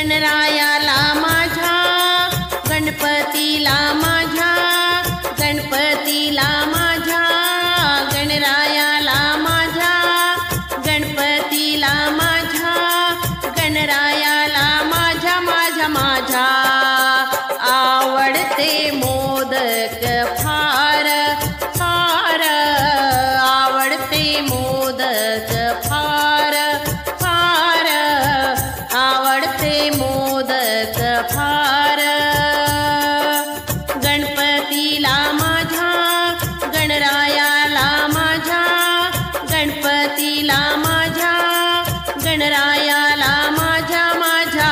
गणरायाला माझ्या, गणपतीला माझ्या, गणपतीला माझ्या, गणरायाला माझ्या, गणपतीला माझ्या, गणरायाला माझ्या, माझ्या माझ्या आवडते मोदक फार फार, आवडते मोदक फार फार, आवडते मोदक फार। गणपतीला माझ्या, गणरायाला माझ्या, गणपतीला माझ्या, गणरायाला माझ्या, माझ्या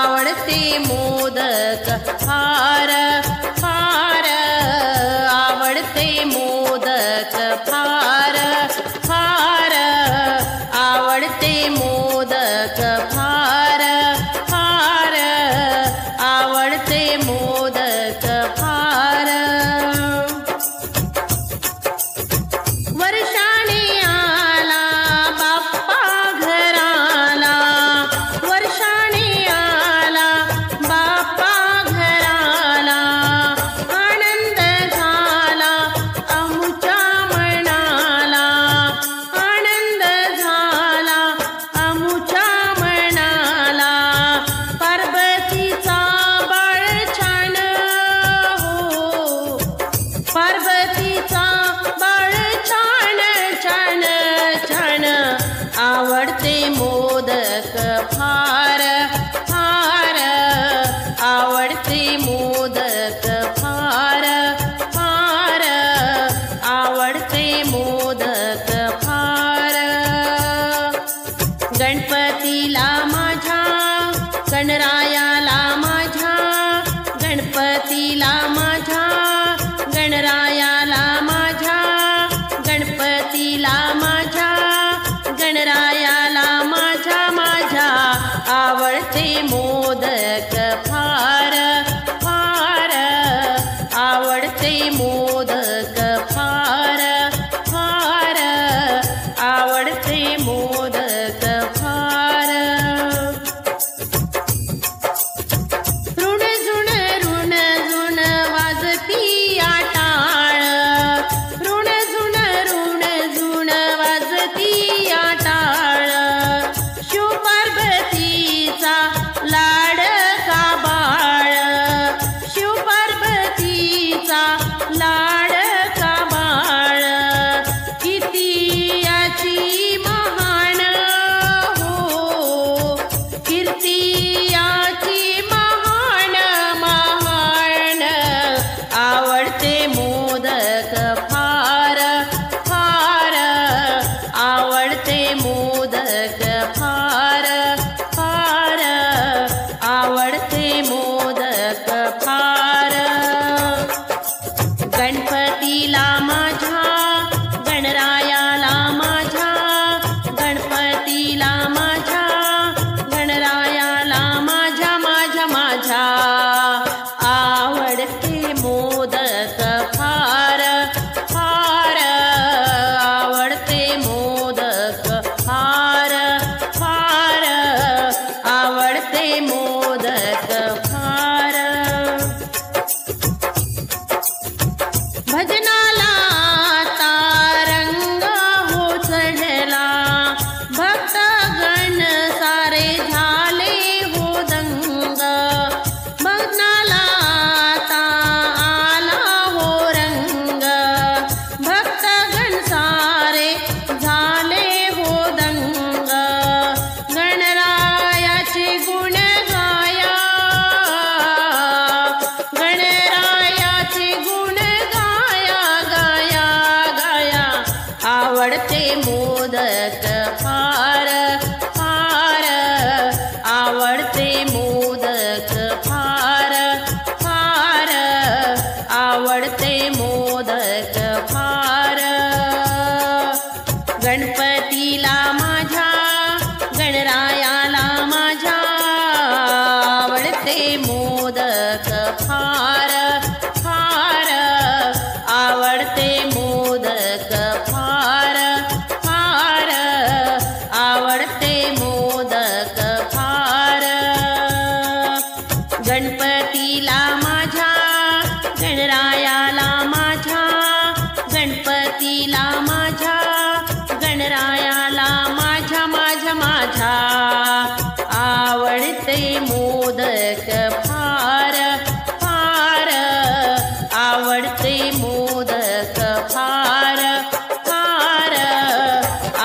आवडते मोदक फार फार, आवडते मोदक फार फार, आवडते मोदक फार फार, आवडते मोदक फार। वर्षाने आला बाप्पा घराला, वर्षाने आला बाप्पा घराला, आनंद झाला आमुच्या मनाला, आनंद झाला आमुच्या मनाला, पार्वतीचा बाळ छान हो, पार्वतीचा बाळ छान छान छान, आवडते मोदक फार फार, आवडते मोदक फार फार, आवडते मोदक फार। गणपतीला माझ्या, गणरायाला माझ्या, गणपतीला माझ्या, गणरायाला माझ्या, गणपतीला माझ्या, गणरायाला माझ्या, माझ्या आवडते मोदक फार फार, आवडते मोदक फार फार, आवडते मोदक फार। ऋण झुण ऋण झुण वाजती टाळ, ऋण झुण वाजती टाळ, शिव पार्वतीचा ला माझा आवडते मोदक फार फार आवडते मोदक फार फार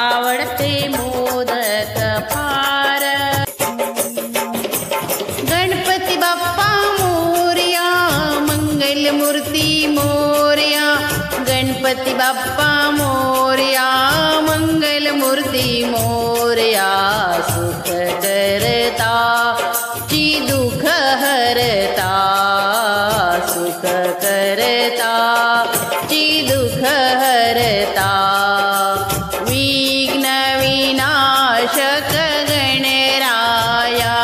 आवडते मोदक फार गणपती बाप्पा मोरया मंगलमूर्ती मोरया गणपती बाप्पा मोरया मंगलमूर्ती मोरया सुख करता ची दुःख हरता सुख करता ची दुःख हरता विघ्न विनाशक गणराया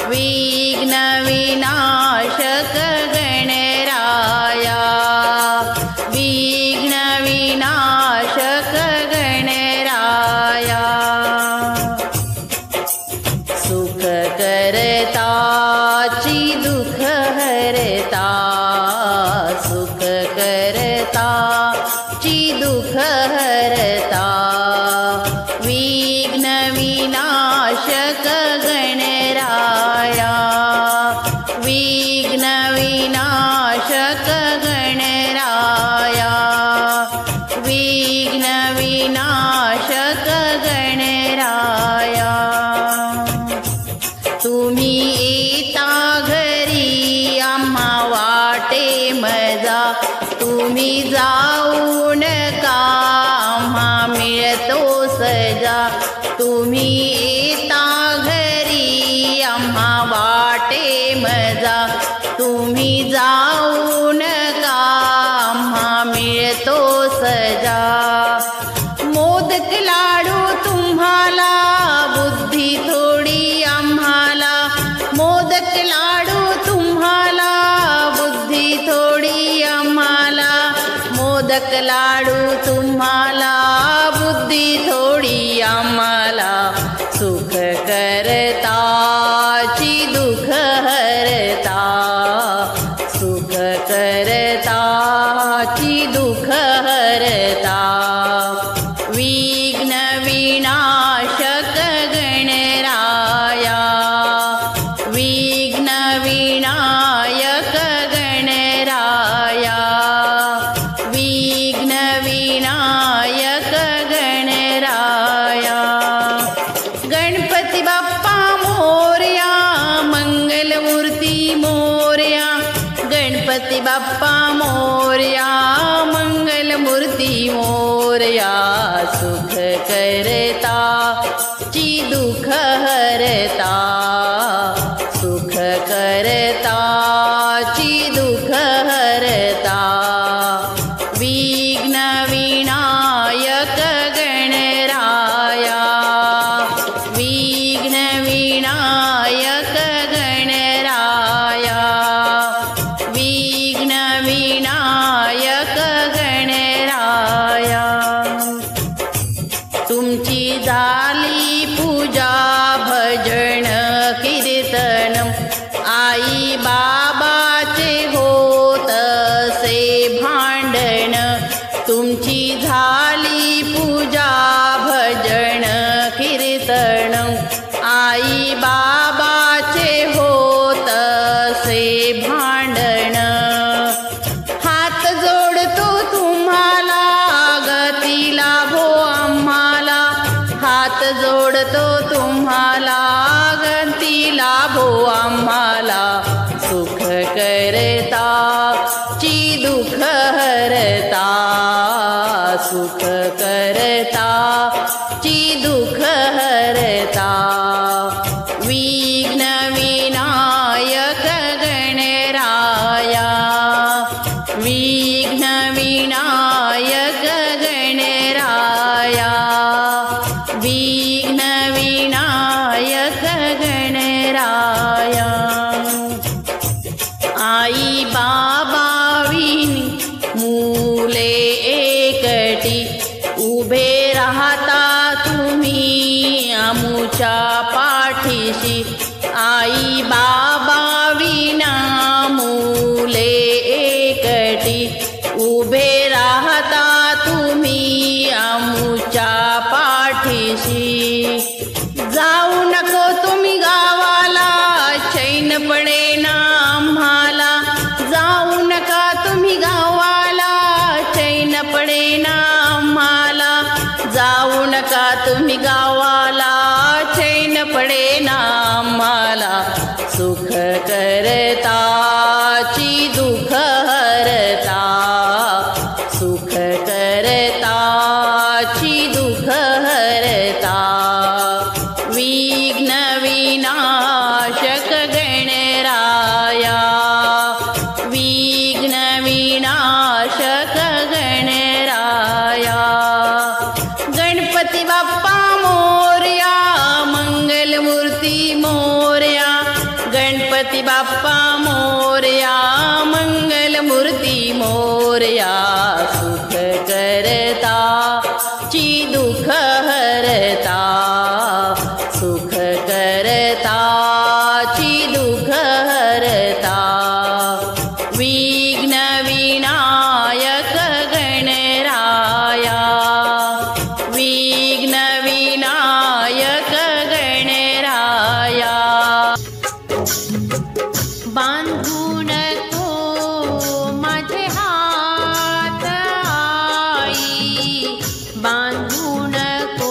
विघ्न विनाशक गणराया विघ्न विनाशक गणराया सुख करता ची दुःख हरता सुख करता ची दुःख हरता विघ्न विनाशक गणराया विघ्न विनाशक गणराया विघ्न विनाशक गणराया तुम्ही येता घरी आम्हा वाटे मजा तुम्ही जाऊ नका आम्हा मिळतो सजा तुम्ही येता घरी आम्हा वाटे मजा तुम्ही जाऊ नका आम्हा मिळतो सजा मोदक लाडू तुम्हाला बुद्धी थोडी आम्हाला मोदक लाडू तुम्हाला बुद्धी थोडी आम्हाला मोदक लाडू तुम्हाला बुद्धी थोडी आम्हाला सुख करता ची दुःख हरता सुख करता ची दुःख हरता विघ्न विनाशक गणराया विघ्न विनायक गणराया विघ्न विनायक गणराया गणपती बाप्पा मोरया मंगलमूर्ती मोरया गणपती बाप्पा मोरया मंगलमूर्ती मोरया सुख करता ची दुःख हरता सुख करता ची दुःख हरता विघ्न विनायक गणराया विघ्न विनायक गणराया विघ्न विनायक गणराया तुमची झाली पूजा भजन कीर्तन आई बाबाचे होत से भांडण तुमची झाली पूजा भजन कीर्तन आई बाबाचे होत से भांडण हात जोडतो तुम्हाला गती लाभो आम्हाला हात जोडतो तुम्हाला गती लाभो आम्हाला सुख करता ची दुःख हरता सुख करता ची दुःख हरता विघ्न विनायक गणराया विघ्न विनायक गणराया विघ्न विनायक गणराया आई बाबा विनी मुले एकटी उभे राहता तुम्ही आमुच्या पाठीशी आई बाबा विना मुले एकटी उभे राहता तुम्ही आमुच्या पाठीशी पडेना आम्हाला सुख करताची दुःख हरता सुख करताची दुःख हरता विघ्न विनाशक गणराया विघ्न विनाशक गणराया गणपती बाप्पा मोरया मंगलमूर्ती मोरया गणपती बाप्पा मोरया मंगलमूर्ती मोरया सुख करता ची दुःख हरता सुख करता ची दुःख हरता विघ्न विनायक गणराया विघ्न विनायक गणराया बांधून तो माझे हात आई बांधून तो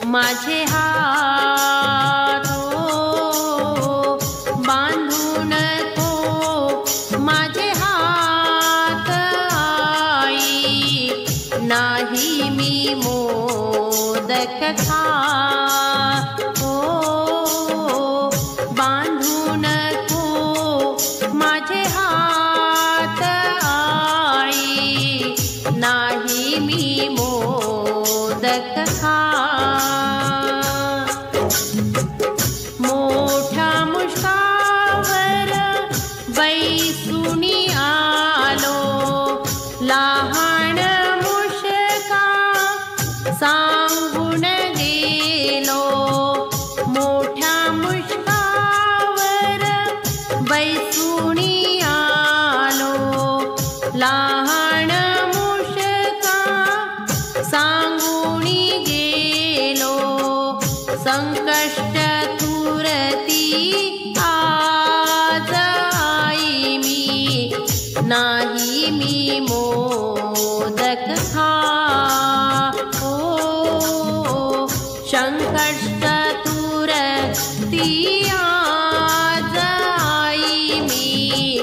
माझे हात बांधून तो माझे हात आई नाही मी मोदक खात बांधून तो माझे हात आई नाही मी मोदक खात मोठ्या मुष्कावर बैसुनी आलो लहान मुष्का सांगून गेलो मोठ्या मुष्कावर बैसुनी आलो लहान मुष्का सांगून गेलो संकष्ट तुरती आज आई मी नाही मी मोदक खात संकष्ट तुरती आज आई मी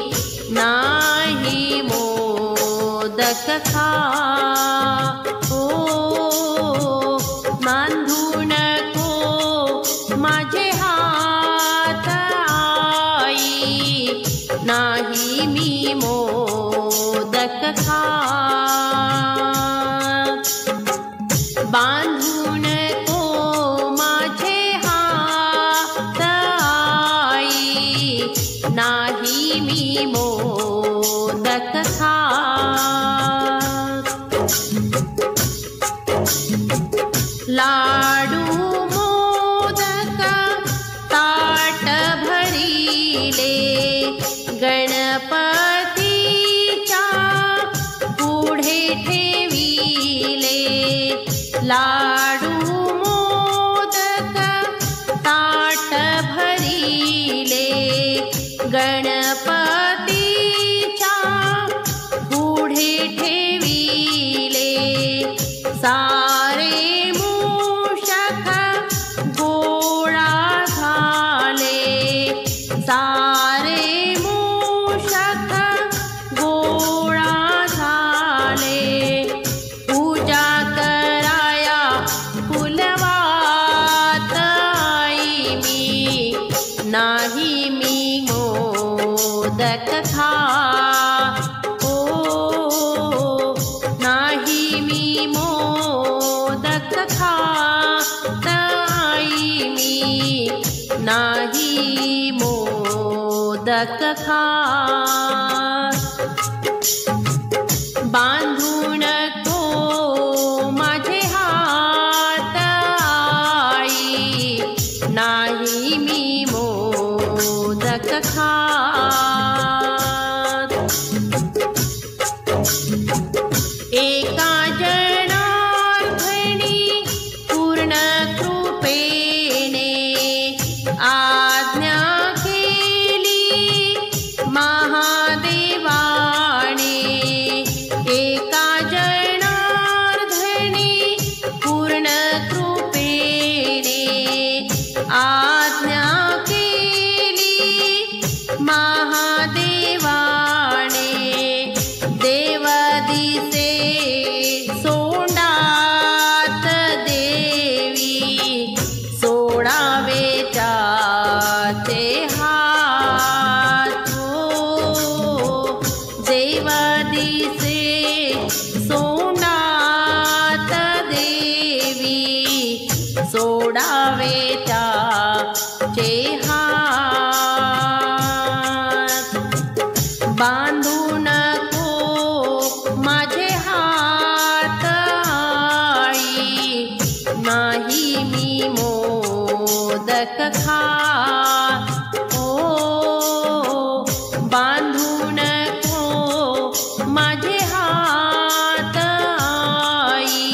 नाही मोदक खात बांधून तो माझे हात आई नाही मी मोदक खात बांधून तो माझे हात आई नाही मी मोदक खात लाडू मोदक ताट भरिले गणपतीच्या पुढे ठेविले लाडू मोदक ताट भरिले गणपतीच्या पुढे ठेविले सारे मूषक गोळा झाले सारे मूषक गोळा झाले पूजा कराया फुलवात आई मी नाही मी मोदक खात नाही मी मोदक खात आई मी नाही मोदक खात बांधून तो माझे हात आई नाही मी मोदक खात एका जनार्दनी पूर्ण कृपेने आज्ञा केली महादेवाने एका जनार्दनी पूर्ण कृपेने आज्ञा केली महादेवाने देव दिसे सोंडात देवी सोडावे त्याचे हात हो देव दिसे सोंडात देवी सोडावे त्याचे हात बांधू नको माझे हात आई नाही मी मोदक खात ओ बांधू नको माझे हात आई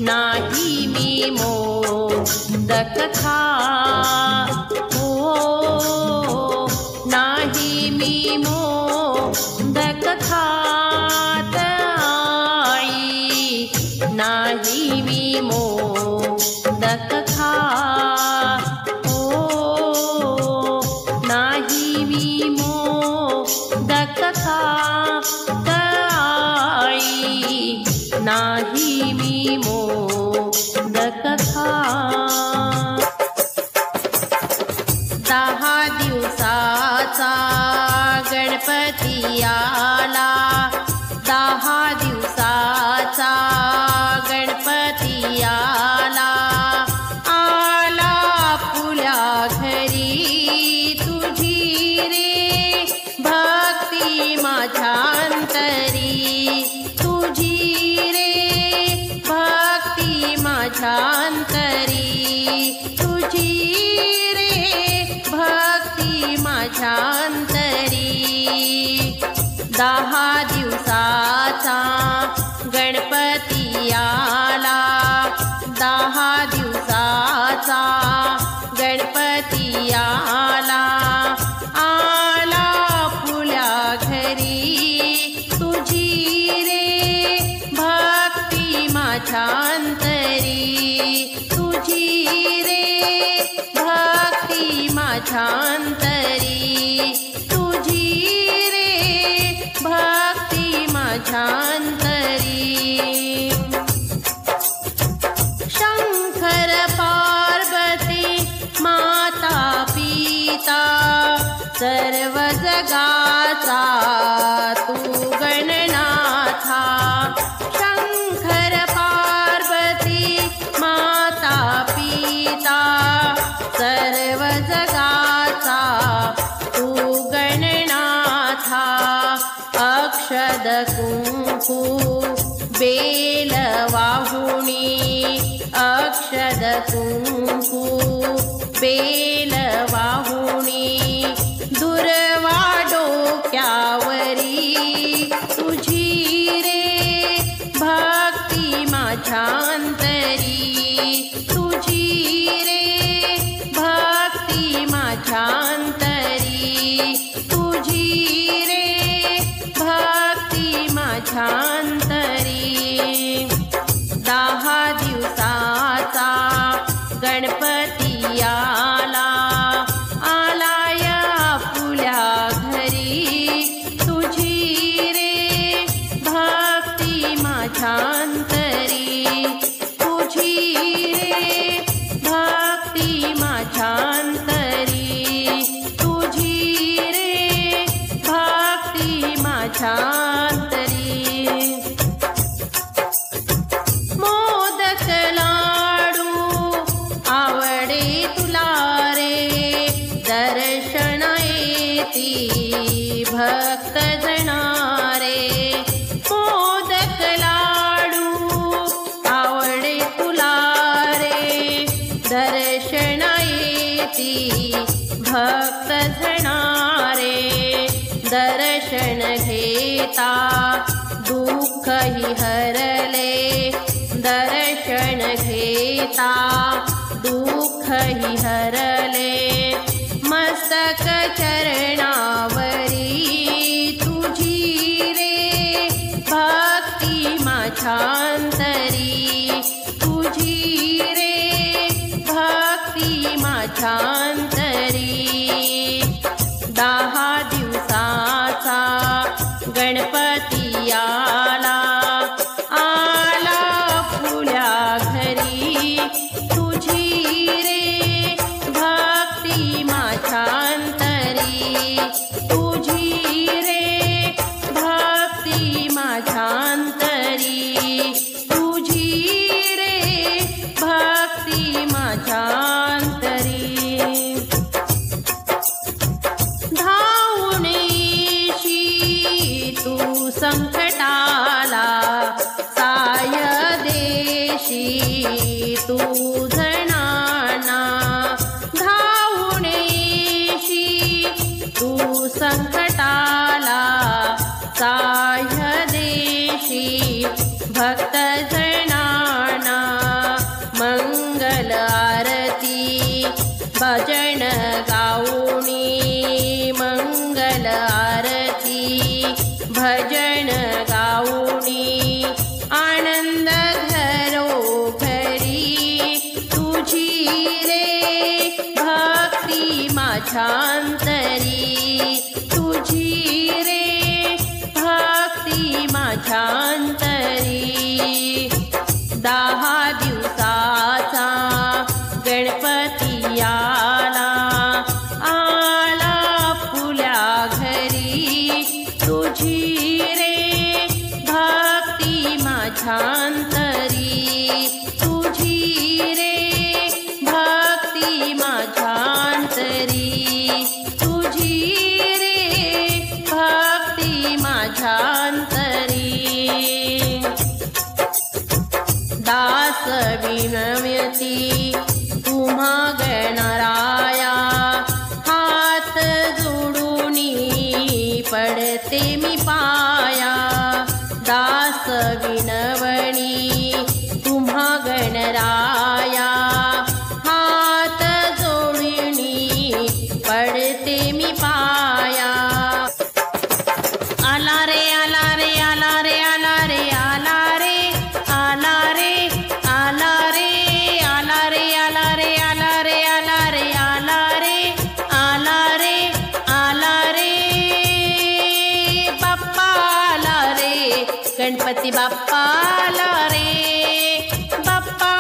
नाही मी मोदक खात ओ नाही मी मोदक खात आई नाही मी मोदक खात ओ नाही मी मोदक खात आई नाही मी मोदक खात 10 दिवसाचा गणपती आला 10 दिवसाचा गणपती आला आला फुल्या घरी तुझी रे भक्ती माझ्या अंतरी तुझी रे भक्ती माझ्या अंतरी तुझी रे भक्ती माझ्या अंतरी 10 दिवसाचा गणपती आला 10 दिवसाचा गणपती आला आला फुल्या घरी तुझी रे भक्ती माझ्या अंतरी तुझी रे भक्ती माझ्या अंतरी तुझी रे भक्ती माझ्या अंतरी शंकर पार्वती माता पिता सर्व जगाचा तू गणनाथा शंकर पार्वती माता पिता सर्व जगाचा तू गणनाथा अक्षद कुंकू बेल वाहुणी अक्षद कुंकू बेल वाहुणी दुर्वा डोक्यावरी तुझी रे भक्ती माझ्या अंतरी तुझी रे भक्ती माझ्या अंतरी तुझी रे भक्ती माझ्या अंतरी 10 दिवसाचा गणपती आला आला या फुल्या घरी तुझी रे भक्ती माझ्या अंतरी तुझी रे भक्ती माझ्या अंतरी तुझी रे भक्ती माझ्या अंतरी मोदक लाडू आवडे तुला रे दर्शन येती भक्त जणारे मोदक लाडू आवडे तुला रे दर्शन येती भक्त जणारे दर्शन घेता दुःखही हरले दर्शन घेता दुःखही हरले मस्तक चरणावरी तुझी रे भक्ती माझ्या अंतरी तुझी रे भक्ती माझ्यान्तरी 10 दिवसाचा गणपती आला फुल्या घरी तुझी रे भक्ती माझ्यान्तरी तुझी रे भक्ती माझ्यान्तरी तुझी रे भक्ती माझ्यान्तरी धावून येशी तू संकटाला साय देशी तू जणांना धावून येशी तू संकटाला साह्य देशी भक्त जनाना मंगल आरती भजन गाऊनी मंगल आरती भजन गाऊनी आनंद घरोघरी तुझी रे भक्ती माझ्यान्तरी तुझी रे भक्ती माझ्यान्तरी 10 दिवसाचा गणपती आला फुल्या घरी तुझी रे भक्ती माझ्यान्तरी तुझी रे भक्ती माझ्यान्तरी तुझी रे भक्ती माझ्यान्तरी दास विनम्यती तुम्हा गणराया हात जोडूनी पडते मी पाया दास विनवणी तुम्हा गणराया हात जोडूनी पडते मी पाया आला रे आला रे आला रे आला रे आला रे आला रे आला रे आला रे आला रे आला रे आला रे आला रे आला रे आला रे बाप्पा आला रे गणपती बाप्पा आला रे बाप्पा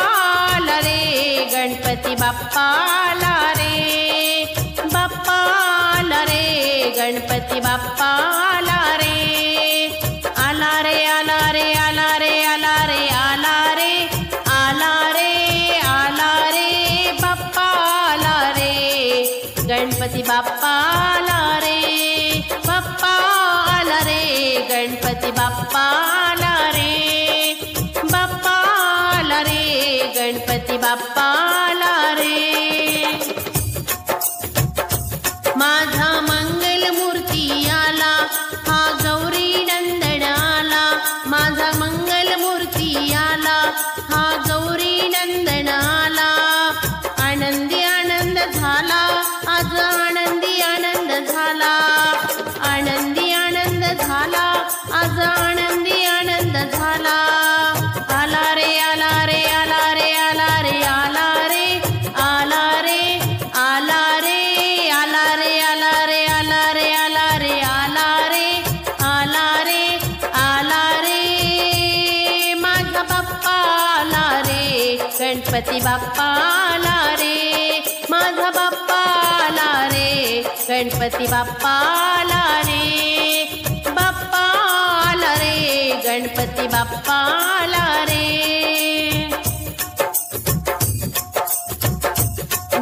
आला रे गणपती बाप्पा आला रे बाप्पा आला रे गणपती बाप्पा आला रे आला रे आला रे आला रे आला रे आला रे आला रे आला रे बाप्पा आला रे गणपती बाप्पा आला रे बाप्पा आला रे गणपती बाप्पा आला रे बाप्पा आला रे गणपती बाप्पा आला रे माझा मंगल मूर्ती आला हा गौरी नंदन आला माझा मंगल मूर्ती आला हा गौरी नंदन आला आनंदी आनंद झाला आज आनंदी आनंद झाला आनंदी आनंद झाला आज आनंदी आनंद झाला आला रे आला रे आला रे आला रे आला रे आला रे आला रे आला रे आला रे आला रे आला रे आला रे आला रे आला रे माझा बाप्पा आला रे गणपती बाप्पा आला रे माझा बाप्पा आला रे गणपती बाप्पा आला रे बाप्पा आला रे गणपती बाप्पा आला रे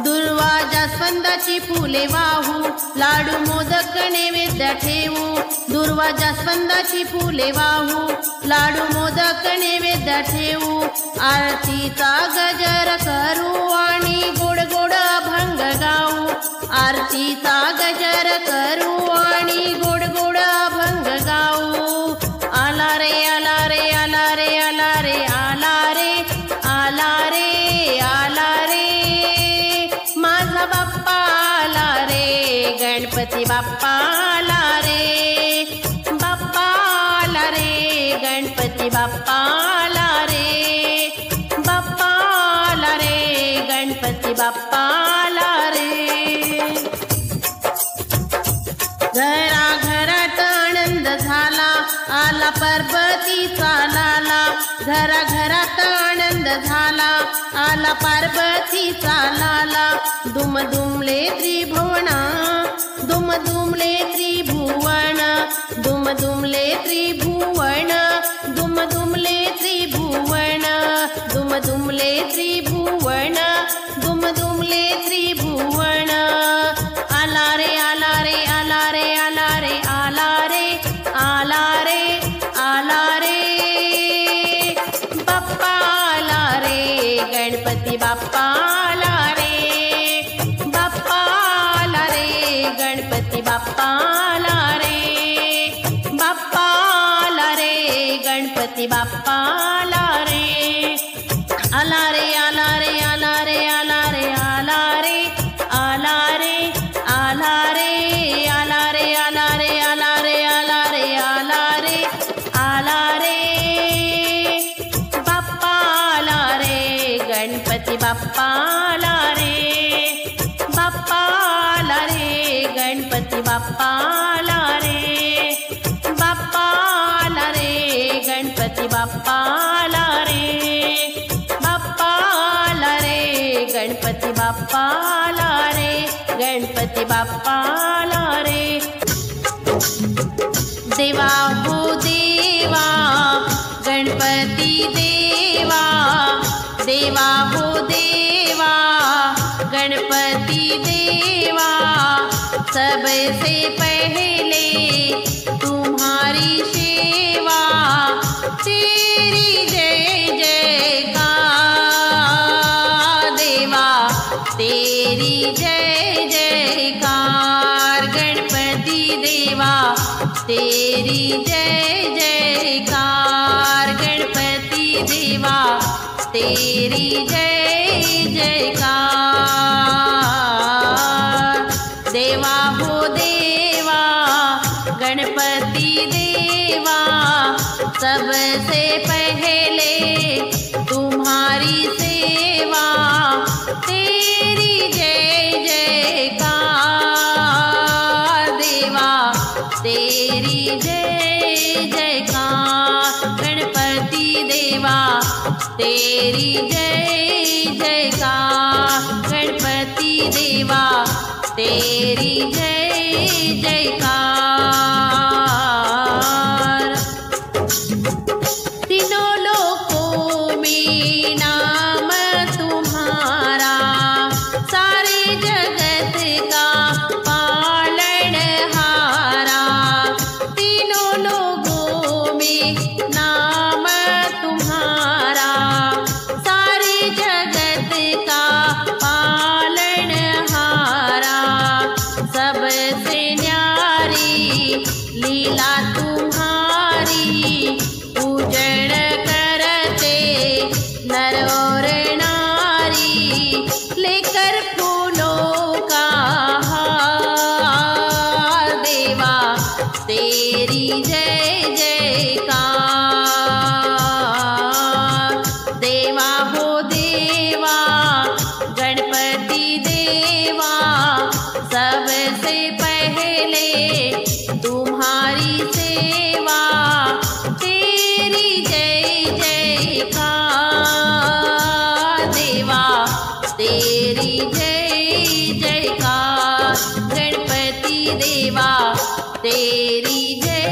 दुर्वा जास्वंदाची फुले वाहू लाडू मोदक नैवेद्य ठेवू दुर्वा जास्वंदाची फुले वाहू लाडू मोदक नैवेद्य ठेवू आरतीचा गजर करू आणि गोड गोड अभंग गाऊ आरतीचा गजर करू आणि गोड गोड अभंग गाऊ आला रे आला रे आला रे आला रे आला रे आला रे आला रे माझा बाप्पा आला रे गणपती बाप्पा आला रे बाप्पा आला रे गणपती बाप्पा आला रे बाप्पा आला रे गणपती बाप्पा आला घरा घरात आनंद झाला, आला पार्वतीचा लाला. दुम दुमले त्रिभुवना, दुम दुमले त्रिभुवन, दुम दुमले त्रिभुवन, दुम दुमले त्रिभुवन, दुम दुमले त्रिभुवन, दुम दुमले त्रिभुवन. आला रे आला रे आला रे आला रे आला रे आला रे आला रे बाप्पा आला रे, गणपती बाप्पा आला रे, बाप्पा आला रे, गणपती बाप्पा आला रे, बाप्पा आला रे, गणपती बाप्पा आला रे. आला रे आला रे आला रे आला रे आला रे आला रे आला रे आला रे आला रे आला रे आला रे आला रे आला रे बाप्पा आला रे, गणपती बाप्पा आला रे, बाप्पा आला रे, गणपती बाप्पा आला रे, बाप्पा आला रे, गणपती बाप्पा आला रे, बाप्पा आला रे, गणपती बाप्पा आला रे, गणपती बाप्पा आला रे. देवा हो देवा, गणपती देवा, देवा हो देवा, गणपती देवा. सबसे पहले तुम्हारी सेवा, तेरी जय जयकार देवा, तेरी जय जयकार गणपति देवा, तेरी जय जयकार गणपति देवा, तेरी जय जयकार. देवा हो देवा, गणपति देवा, सबसे पहले तुम्हारी सेवा, तेरी जय जयकार देवा, तेरी जय जयकार गणपति देवा, तेरी जय जयकार गणपति देवा, तेरी जय जयकार. तीनों लोकों में नाम तुम्हारा, सारे जगत का पालनहारा. तीनों लोगों में नाम तुम्हारा, सारे जगत का पालनहारा. सबसे न्यारी लीला तुम्हारी, पूजन करते नर और नारी, लेकर फूलों का हार देवा, तेरी जय जयकार. देवा हो देवा, गणपति देवा, सबसे पहले तुम्हारी सेवा, तेरी जय जयकार देवा, तेरी जय जयकार गणपति देवा, तेरी जय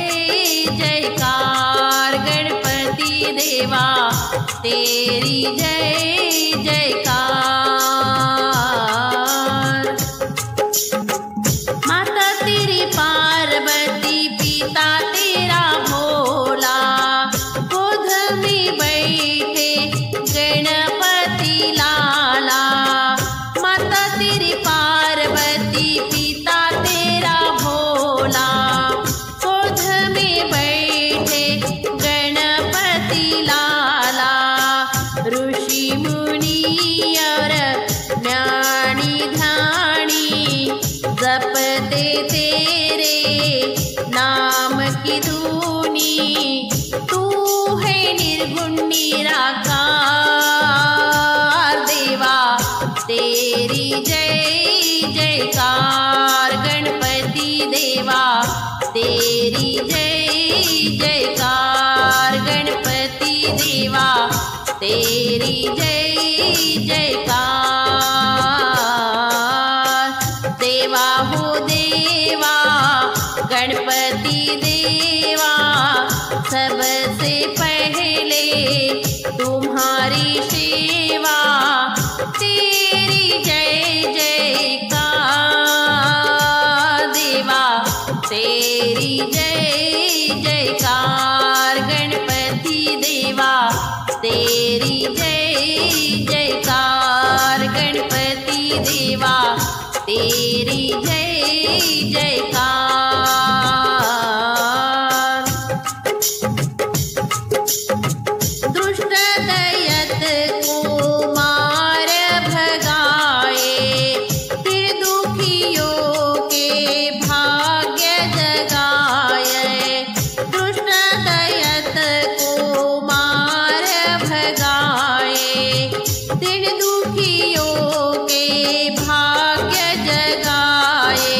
जयकार गणपति देवा, तेरी जय जयकार. माता तेरी पार्वती, पिता तेरा भोला, गोद में बैठे गणपति लाला. माता तेरी पार्वती, पिता तेरा भोला, गोद में बैठे गणपति लाला. ऋषि मुनि और ज्ञानी ध्यानी, जपते तेरे नाम की धूनी. तू है निर्गुण निराकार देवा, तेरी जय जयकार गणपति देवा, तेरी जय जयकार गणपति देवा, तेरी जय जयकार। देवा हो देवा गणपति देवा, सबसे पहले तुम्हारी सेवा, तेरी जय जयकार। देवा तेरी जय जयकार, गणपति देवा तेरी जय जयकार, गणपति देवा तेरी जय जयकार। दुष्ट दैत्य को मार भगाए, फिर दुखियों के भाग्य जगाए। दुष्ट दैत्य को मार भगाए, फिर दुखियों के भाग्य जगाए।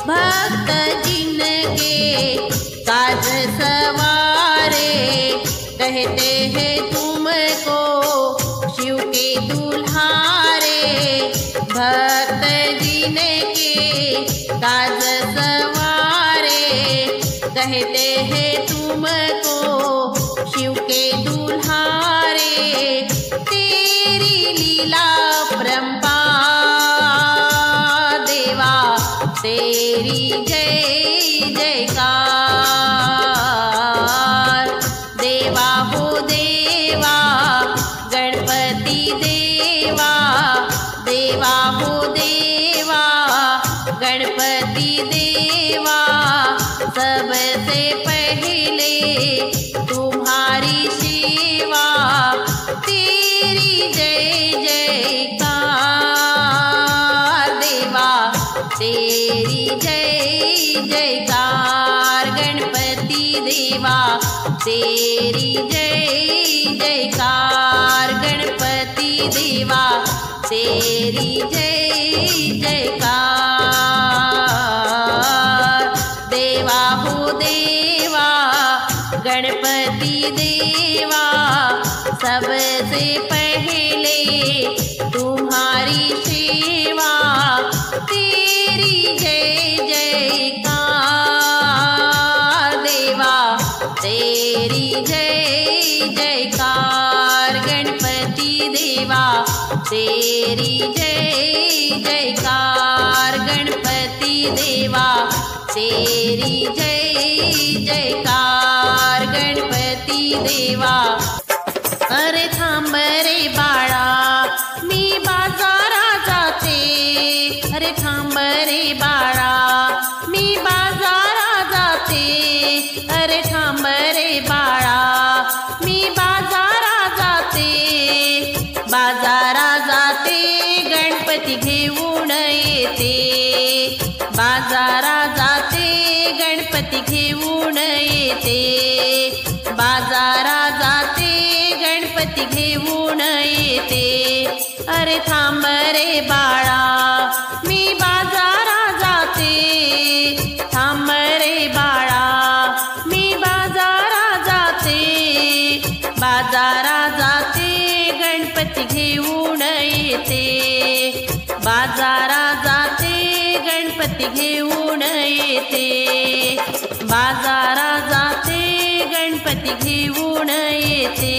भक्त जिनके काज सवारे, कहते हैं तुमको शिव के दुल्हारे। भक्त जिनके काज सवारे, कहते हैं तुमको शिव के दुल्हारे। तेरी लीला परंपार, देवा तेरी जय जयकार। देवा हो देवा गणपति देवा, देवा हो देवा गणपति देवा, सबसे पहले तुम्हारी सेवा, तेरी जय जयकार। देवा तेरी जय जयकार, गणपति देवा तेरी जय जयकार, गणपति देवा तेरी जय जयकार। देवा हो देवा गणपति देवा, सबसे पहले तुम्हारी सेवा, तेरी जय जयकार। देवा तेरी जय जयकार, गणपति देवा तेरी जय जयकार, गणपति देवा तेरी जय जयकार, गणपति देवा। अरे थांब रे बाळा मी बाजारा जाते, अरे थांब रे बाळा मी बाजारा जाते, अरे थांब रे बाळा मी बाजारा जाते। बाजारा जाते गणपती घेऊन येते, बाजारा जाते गणपती घेऊन येते। बाजारा जाते गणपती घेऊन येते, अरे थांब रे बाळा मी बाजारा जाते। थांब रे बाळा मी बाजारा जाते, बाजारा जाते गणपती घेऊन येते। बाजारा जाते गणपती घेऊन येते, बाजारा जाते गणपती घेऊन येते।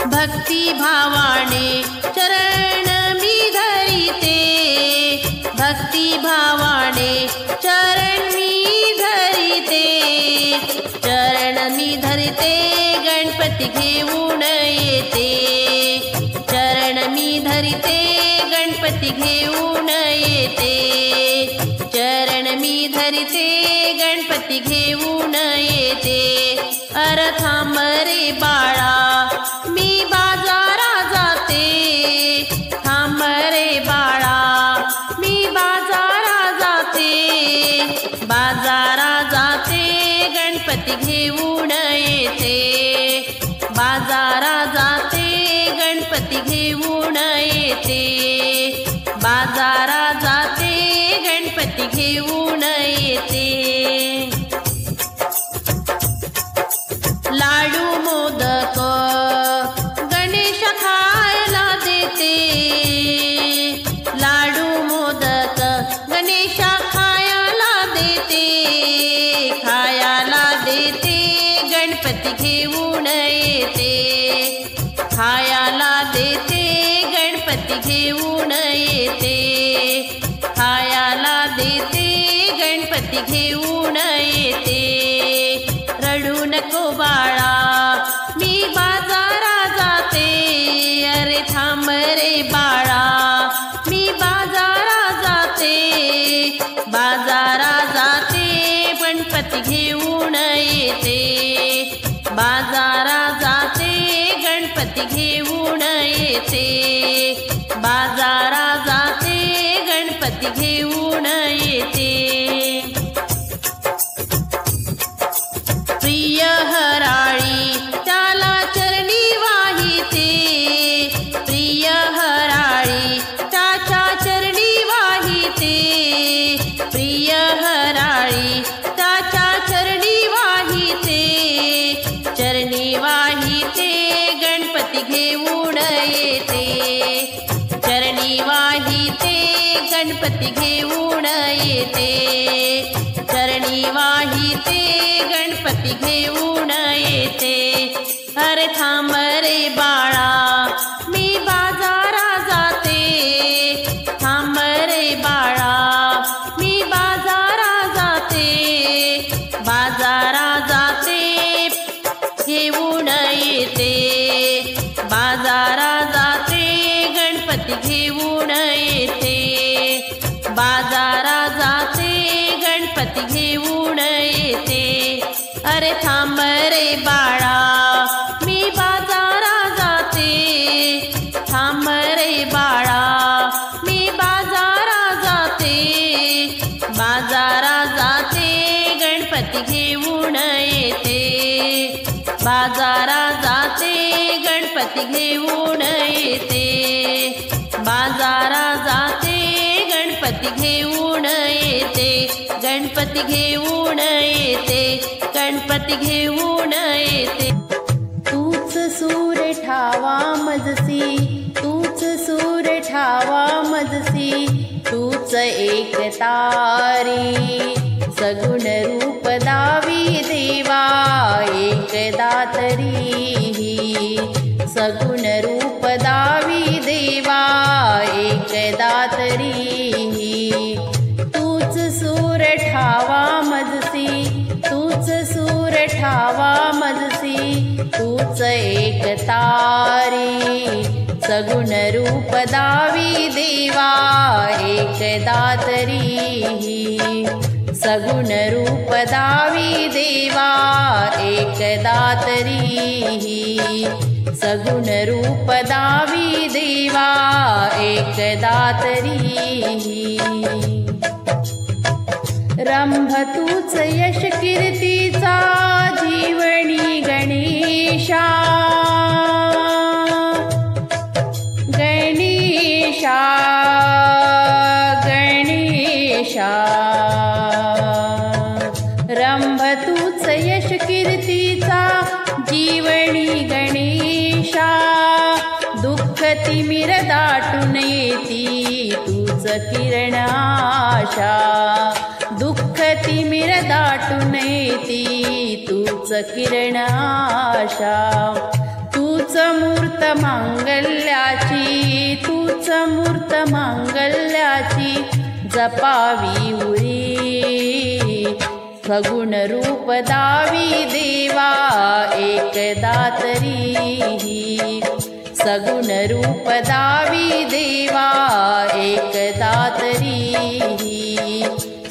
भक्ती भावाने चरण मी धरिते, भक्ती भावाने चरण मी धरिते। चरण मी धरिते गणपती घेऊन येते, चरण मी धरिते गणपती घेऊन येते। चरण मी धरिते गणपती घेऊन येते, अरे थांब रे बाळा मी बाजारा जाते। थांब रे बाळा मी बाजारा जाते, बाजारा जाते गणपती घेऊन येते। बाजारा जाते गणपती घेऊन येते, बाजारा जाते गणपती घेऊन येते। गणपती घेऊन येते, खायाला देते गणपती घेऊन येते. रडू नको बाळा मी बाजारा जाते, अरे थांब रे बाळा मी बाजारा जाते. बाजारा जाते गणपती घेऊन येते, बाजारा जाते गणपती घेऊन येते. बाजारा जाते गणपती घेऊन येते. प्रिय हराळी त्याला चरणी वाहिते, प्रिय हराळी त्याच्या चरणी वाहिते. प्रिय हराळी त्याच्या चरणी वाहिते, चरणी वाहिते गणपती घेऊन येते. चरणी वाहिते गणपती घेऊन येते, चरणी वाहिते गणपती घेऊन येते. अरे थांब रे बाळा मी बाजारा जाते, थांब रे बाळा मी बाजारा जाते. बाजारा जाते घेऊन येते, बाजारा जाते गणपती घेऊन येते. बाजारा जाते गणपती घेऊन येते. अरे थांब रे बाळा मी बाजारा जाते, थांब रे बाळा मी बाजारा जाते. बाजारा जाते गणपती घेऊन येते, बाजारा जाते गणपती घेऊन येते. बाजारा जाते गणपती घेऊन येते, गणपती घेऊन येते, गणपती घेऊन येते. तूच सूर ठावा मजसी, तूच सूर ठावा मजसी. तूच एक तारी सगुण रूप दावी देवा, एकदा तरी सगुण रूप दावी देवा, एकदा तरी. तूच सूर ठावा मजसी, तूच सूर ठावा मजसी. तूच एक तारी सगुण रूप दावी देवा, एकदा तरी सगुण रूप दावी देवा, एकदा तरी सगुण रूप दावी देवा, एकदा तरी. रंभ तूच यश कीर्तीचा जीवनी गणेशा, गणेशा गणेशा. रंभ तूच यश कीर्तीचा जीवनी गणेशा. दुःख तिमिर दाटून येती तूच किरण आशा, दुःख तिमिर दाटून येती तूच किरण आशा. तूच मूर्त मांगल्याची, तूच मूर्त मांगल्याची. जपावी उरी सगुण रूप दावी देवा, एकदा तरी सगुण रूप दावी देवा, एकदा तरी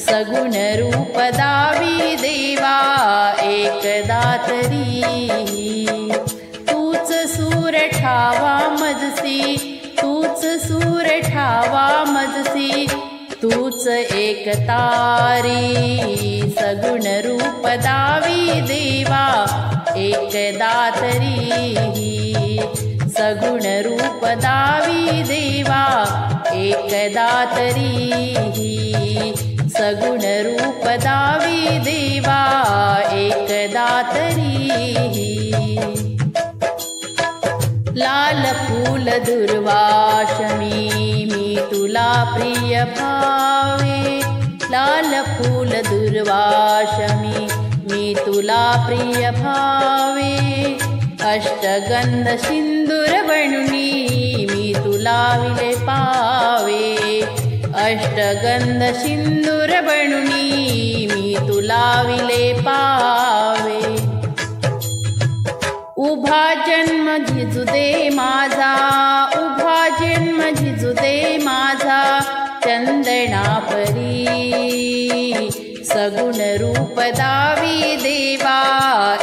सगुण रूप दावी देवा, एकदा तरी. तूच सूर ठावा मजसी, तूच सूर ठावा मजसी. तूच एक तारी सगुण रूप दावी देवा, एकदा तरी सगुण रूप दावी देवा, एकदा तरी सगुण रूप दावी देवा, एकदा तरी. लाल फूल दुर्वाशमी मी तुला प्रिय भावे, लाल फूल दुर्वाशमी मी तुला प्रिय भावे. अष्टगंध सिंदूर बनूनी मी मी तुला विले पावे, अष्टगंध सिंदूर बनूनी मी तुला विले पावे. उभा जन्म झिजू दे माझा, उभा जन्म झिजू दे माझा, चंदना परी सगुण रूप दावी देवा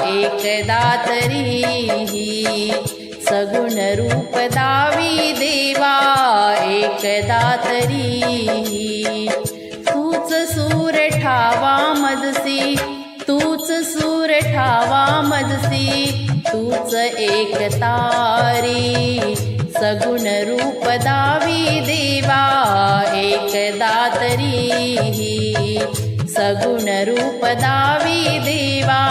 एकदा तरी, सगुण रूप दावी देवा एकदा तरी. तूच सूर ठावा मजसी, तूच सूर ठावा मजसी, तूच एक तारी, सगुण रूप दावी देवा एकदा तरी, सगुण रूप दावी देवा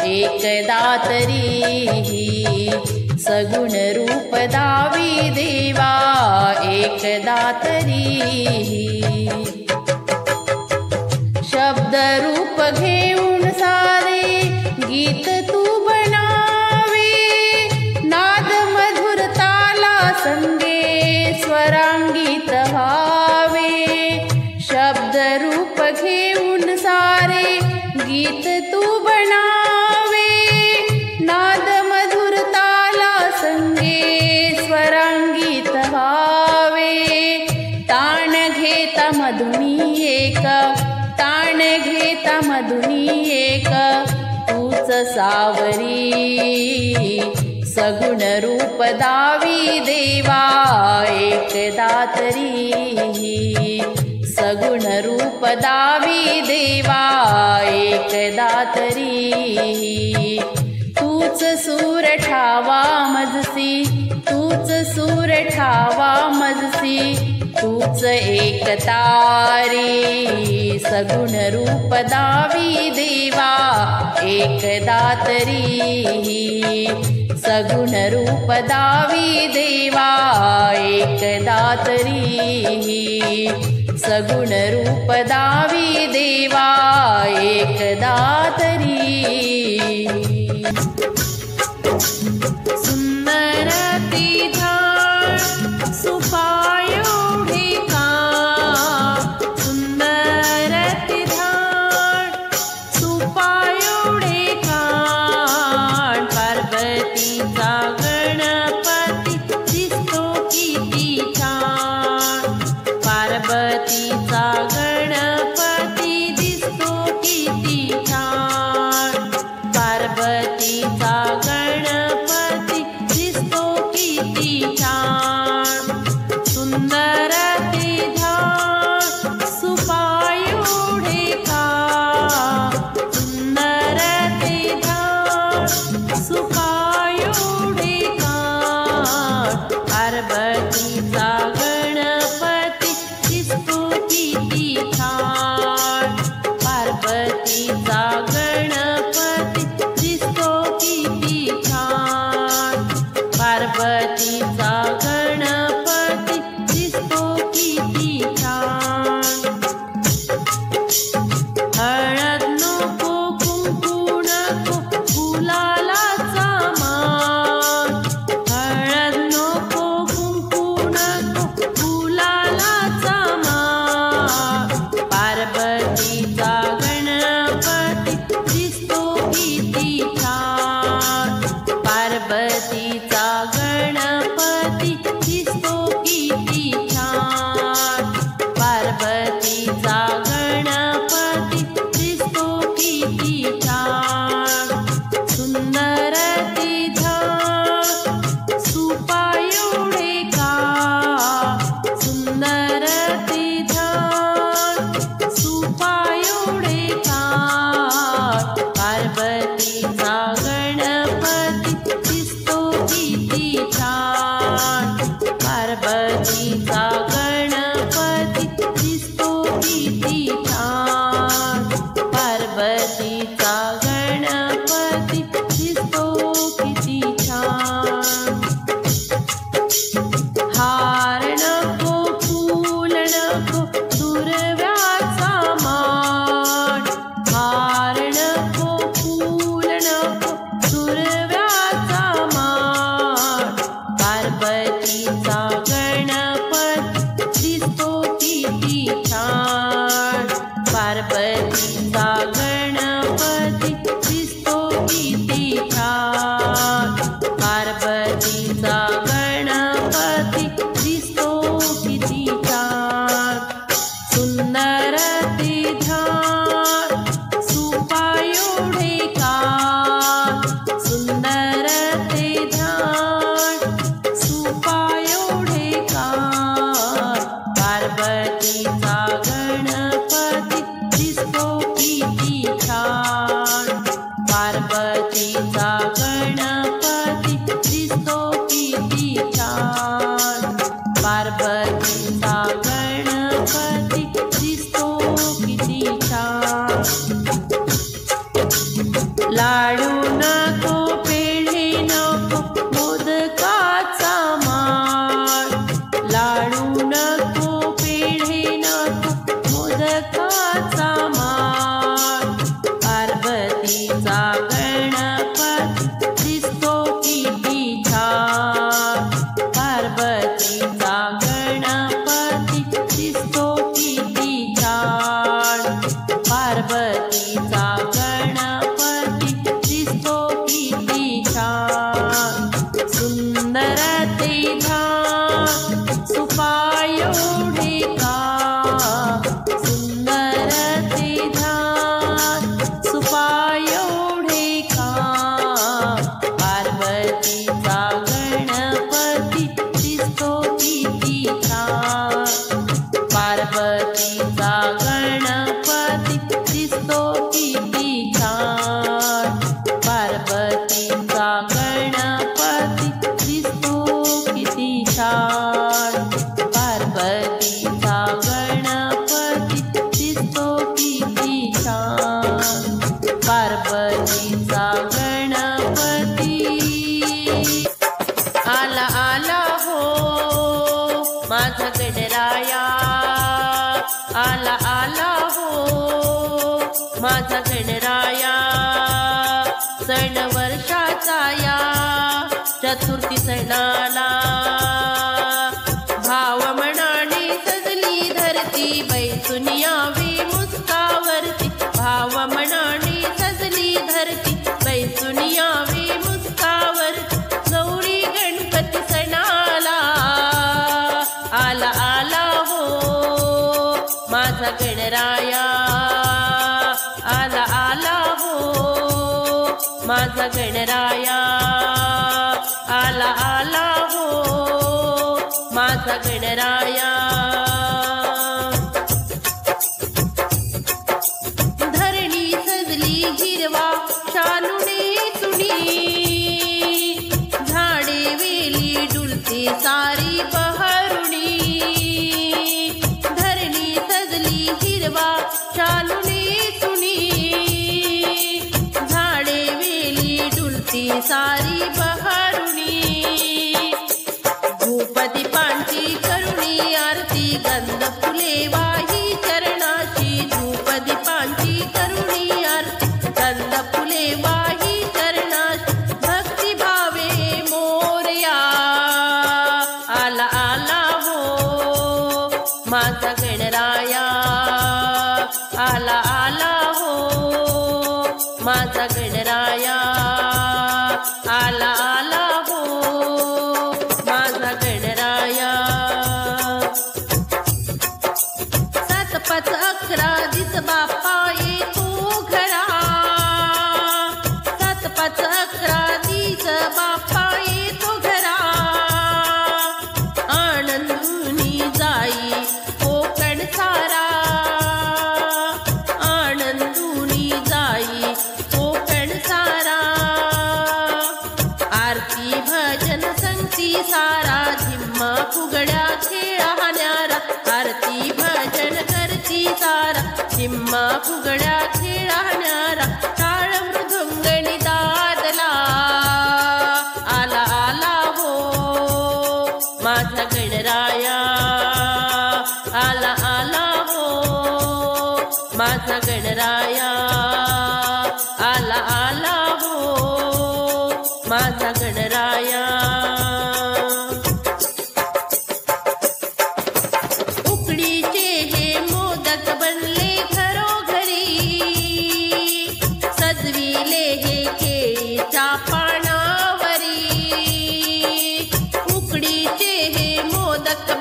एकदा तरी, सगुण रूप दावी देवा एकदा तरी. शब्द रूप घेऊन सारे गीत तू बनावे, नाद मधुर ताला संगे स्वरांगीत व्हावे. शब्द रूप घेऊन सारे गीत तू बनावे, नाद मधुर ताला संगे स्वरांगीत व्हावे. ताण घेता मधुनी एक, ताण घेता मधुनी एक, तूच सावरी, सगुण रूप दावी देवा एकदा तरी, सगुण रूप दावी देवा एकदा तरी. तूच सूर ठावा मजसी, तूच सूर ठावा मजसी, तूच एक तारी, सगुण रूप दावी देवा एकदा तरी, सगुण रूप दावी देवा एकदा तरी, सगुण रूप दावी देवा एकदा तरी. सुंदर ती झाड सुपायोढे का, सुंदर ती झाड सुपायोढे का, पार्वतीचा गणपती दिसतो किती छान, पार्वतीचा गणपती दिसतो किती छान, पार्वतीचा गणपती दिसतो किती छान. सुंदर ते झाड सुपायोढे का, सुंदर ते झाड सुपायोढे का, पार्वतीचा गणपती दिसतो किती छान, पार्वतीचा गणपती दिसतो किती छान, पार्वतीचा गणपती दिसतो किती छान. हळद नको कुंकू नको गुलालाचा मान, हळद नको कुंकू नको गुलालाचा मान, पार्वतीचा गणपती दिसतो किती छान, पार्वतीचा गणपती दिसतो किती छान, पार्वतीचा गणपती दिसतो किती छान. सुंदर ती झाड सुपायोढे का, सुंदर ती झाड सुपायोढे का, पार्वतीचा गणपती दिसतो किती छान, पार्वतीचा गणपती दिसतो किती छान, पार्वतीचा गणपती दिसतो किती छान. हार नको फूल नको दुर्व्याचा मान, हार नको फूल नको दुर्व्याचा मान, पार्वतीचा दिसतो किती छान पार्वतीचा गणपती दिसतो किती छान पार्वतीचा गणपती दिसतो किती छान सुंदर ते ध्यान सुपायोढे कान सुंदर ते ध्यान सुपायोढे कान पार्वतीचा गणपती दिसतो किती छान पार्वतीचा गणपती दिसतो किती छान पार्वतीचा गणपती दिसतो किती छान लाडू नको पेढे नको मोदकाचा माळ लाडू नको पेढे नको मोदकाचा माळ पार्वतीचा गणपती दिसतो किती छान पार्वतीचा गणपती दिसतो किती छान पार्वतीचा गणपती दिसतो किती छान सुंदर ते ध्यान सुपायोढे कान सुंदर ते ध्यान सुपायोढे कान पार्वतीचा गणपती दिसतो किती छान पार्वतीचा गणपती दिसतो किती छान पार्वतीचा गणपती दिसतो किती छान पार्वतीचा गणपती दिसतो किती छान पार्वतीचा गणपती आला आला हो माझा गणराया आला आला हो माझा गणराया सण वर्षाचा या चतुर्थी सणाला भाव मनाने सजली धरती बैसून यावे मुस्कावरती भाव मनाने सजली धरती बैसून यावे मुस्कावरती गौरी गणपती सणाला आला आला हो माझा गणराया आला आला हो माझा गणराया आला आला हो माझा गणराया धरणी सजली हिरवा शालुने तुनी झाडे वेली डुलते सारी बहरुणी धरणी सजली हिरवा शालुने तुनी झाडे वेली डुलती सारी बहरुणी धूपदीपांची करुणी आरती गंध फुले वाही चरणाची धूपदीपांची करुणी आरती गंध फुले वाही चरणाची भक्ती भावे मोरया आला आला हो माझा गणराया आला आला हो माझा गणराया आला आला हो माझा गणराया 7 5 11 दिस बाप्पा येतो घरा 7 5 11 दिस बाप्पा येतो घरा आनंदुनी जाई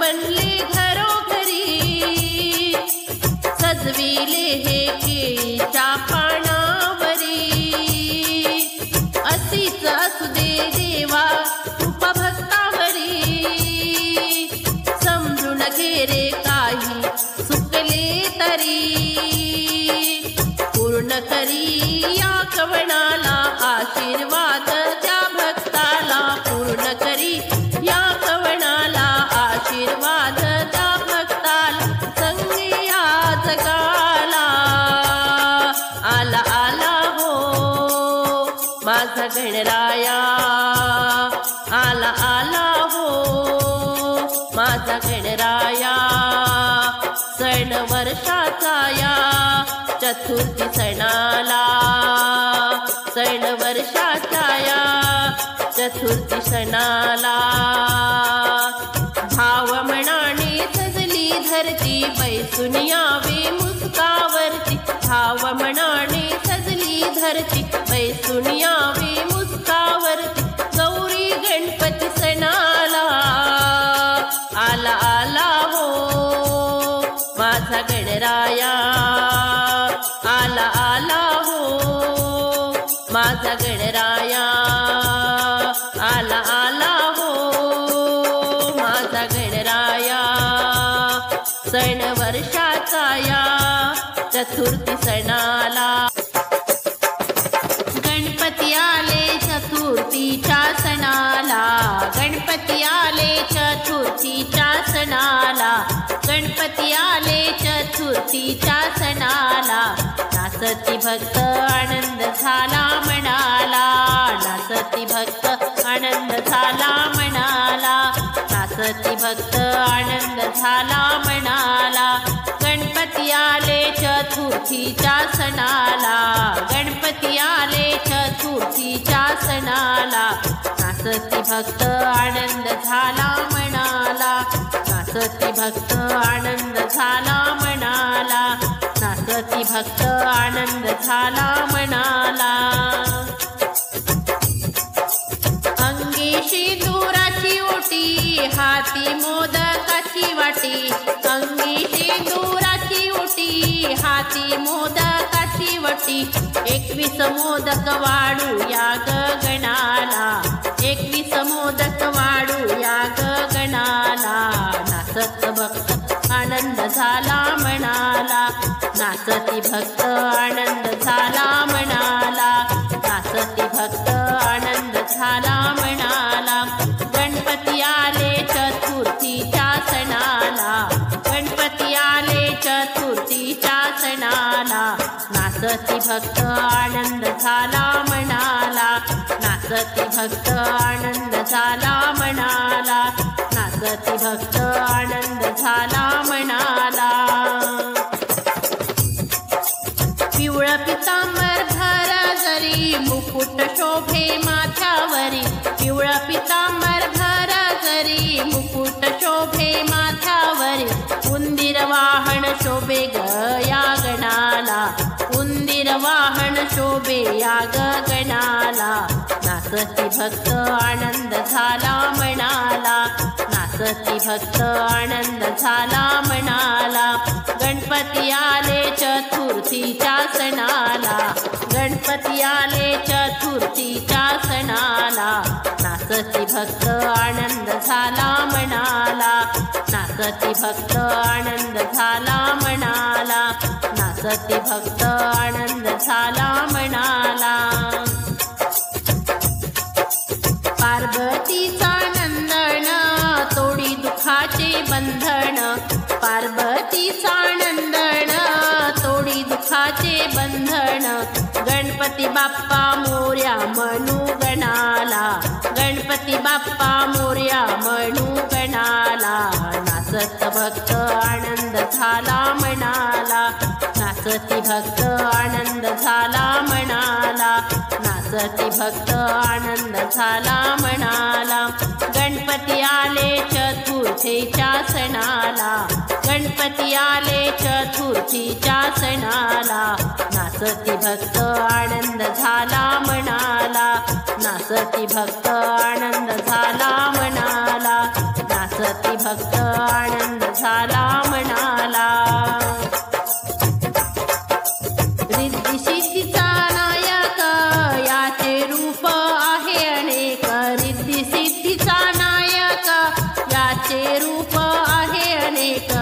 बनले घरोघरी, सजविले हे केळीच्या पानावरी. अशीच असू दे देवा कृपा भक्तावरी, समजून घे रे काही चुकले तरी. पूर्ण करी या कवनाला आशीर्वाद त्या भक्ताला, पूर्ण करी या कवनाला आशीर्वाद त्या भक्ताला. संगी या जगाला आला आला हो माझा गणराया, आला आला हो माझा गणराया. सण वर्षाचा या चतुर्थी सणाला, सण वर्षाचा या चतुर्थी सणाला. भाव मनाने सजली धरती, बैसून यावे मुस्कावरती. भाव मनाने सजली धरती, बैसून यावे मुस्कावरती. गौरी गणपती सणाला आला आला हो माझा गणराया, आला आला हो माझा गणराया, आला आला हो माझा गणराया. सण वर्षाचा या चतुर्थी सणाला. गणपती आले चतुर्थीच्या सणाला, गणपती आले चतुर्थीच्या सणाला, गणपती आले चतुर्थीच्या सणाला. नाचती भक्त आनंद झाला मनाला, नाचती भक्त आनंद झाला मनाला, नाचती भक्त आनंद झाला मनाला. गणपती आले चतुर्थीच्या सणाला, गणपती आले चतुर्थीच्या सणाला. नाचती भक्त आनंद झाला मनाला, नाचती भक्त आनंद झाला मनाला, नाचती भक्त आनंद झाला मनाला. अंगी सिंदुराची ओटी, हाती मोदकाची वाटी. अंगी सिंदुराची ओटी, हाती मोदकाची वटी. 21 मोदक वाढू या गगनाला, 21 मोदक वाढू या गगनाला. नाचत भक्त आनंद झाला मनाला, नाचती भक्त आनंद झाला मनाला, नाचती भक्त आनंद झाला मनाला. गणपती आले चतुर्थीच्या सणाला, गणपती आले चतुर्थीच्या सणाला. नाचती भक्त आनंद झाला मनाला, नाचती भक्त आनंद झाला मनाला, नाचती भक्त आनंद झाला मनाला. पिवळ पितांबर भर जरी, मुकुट शोभे माथ्यावरी. पिवळ पितांबर भर जरी, मुकुट शोभे माथ्यावरी. उंदीर वाहन शोभे ग या गणाला, उंदीर वाहन शोभे या गगनाला. नाचती भक्त आनंद झाला मनाला, नाचती भक्त आनंद झाला मनाला. गणपती आले चतुर्थीच्या सणाला, गणपती आले चतुर्थीच्या सणाला. नाचती भक्त आनंद झाला मनाला, नाचती भक्त आनंद झाला मनाला, नाचती भक्त आनंद झाला मनाला. पार्वतीचा नंदन तोडी दुखाचे बंधन, पार्वतीचा नंदन तोडी दुखाचे बंधन. गणपती बाप्पा मोर्या म्हणू गणाला, गणपती बाप्पा मोर्या म्हणू गणाला. नाचत भक्त आनंद झाला मनाला, नाचती भक्त आनंद झाला मनाला, नाचती भक्त आनंद झाला मनाला. गणपती आले चतुर्थीच्या सणाला, गणपती आले चतुर्थीच्या सणाला. नाचती भक्त आनंद झाला मनाला, नाचती भक्त आनंद झाला मनाला, नाचती नाचती भक्त आनंद झाला मनाला. रिद्धी सिद्धीचा नायक याचे रूप आहे अनेक. रिद्धी सिद्धीचा नायक याचे रूप आहे अनेक.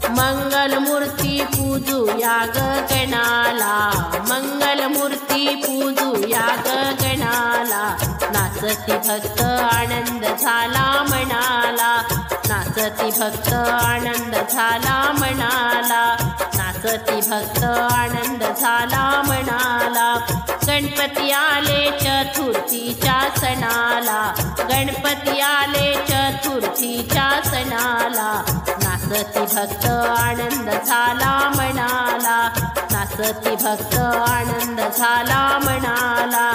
मंगलमूर्ती पूजूया गगनाला. मंगलमूर्ती पूजूया गगनाला. नाचती भक्त आनंद झाला मनाला. नाचती भक्त आनंद झाला मनाला. नाचती भक्त आनंद झाला मनाला. गणपती आले चतुर्थीच्या सणाला. गणपती आले चतुर्थीच्या सणाला. नाचती भक्त आनंद झाला मनाला. नाचती भक्त आनंद झाला मनाला.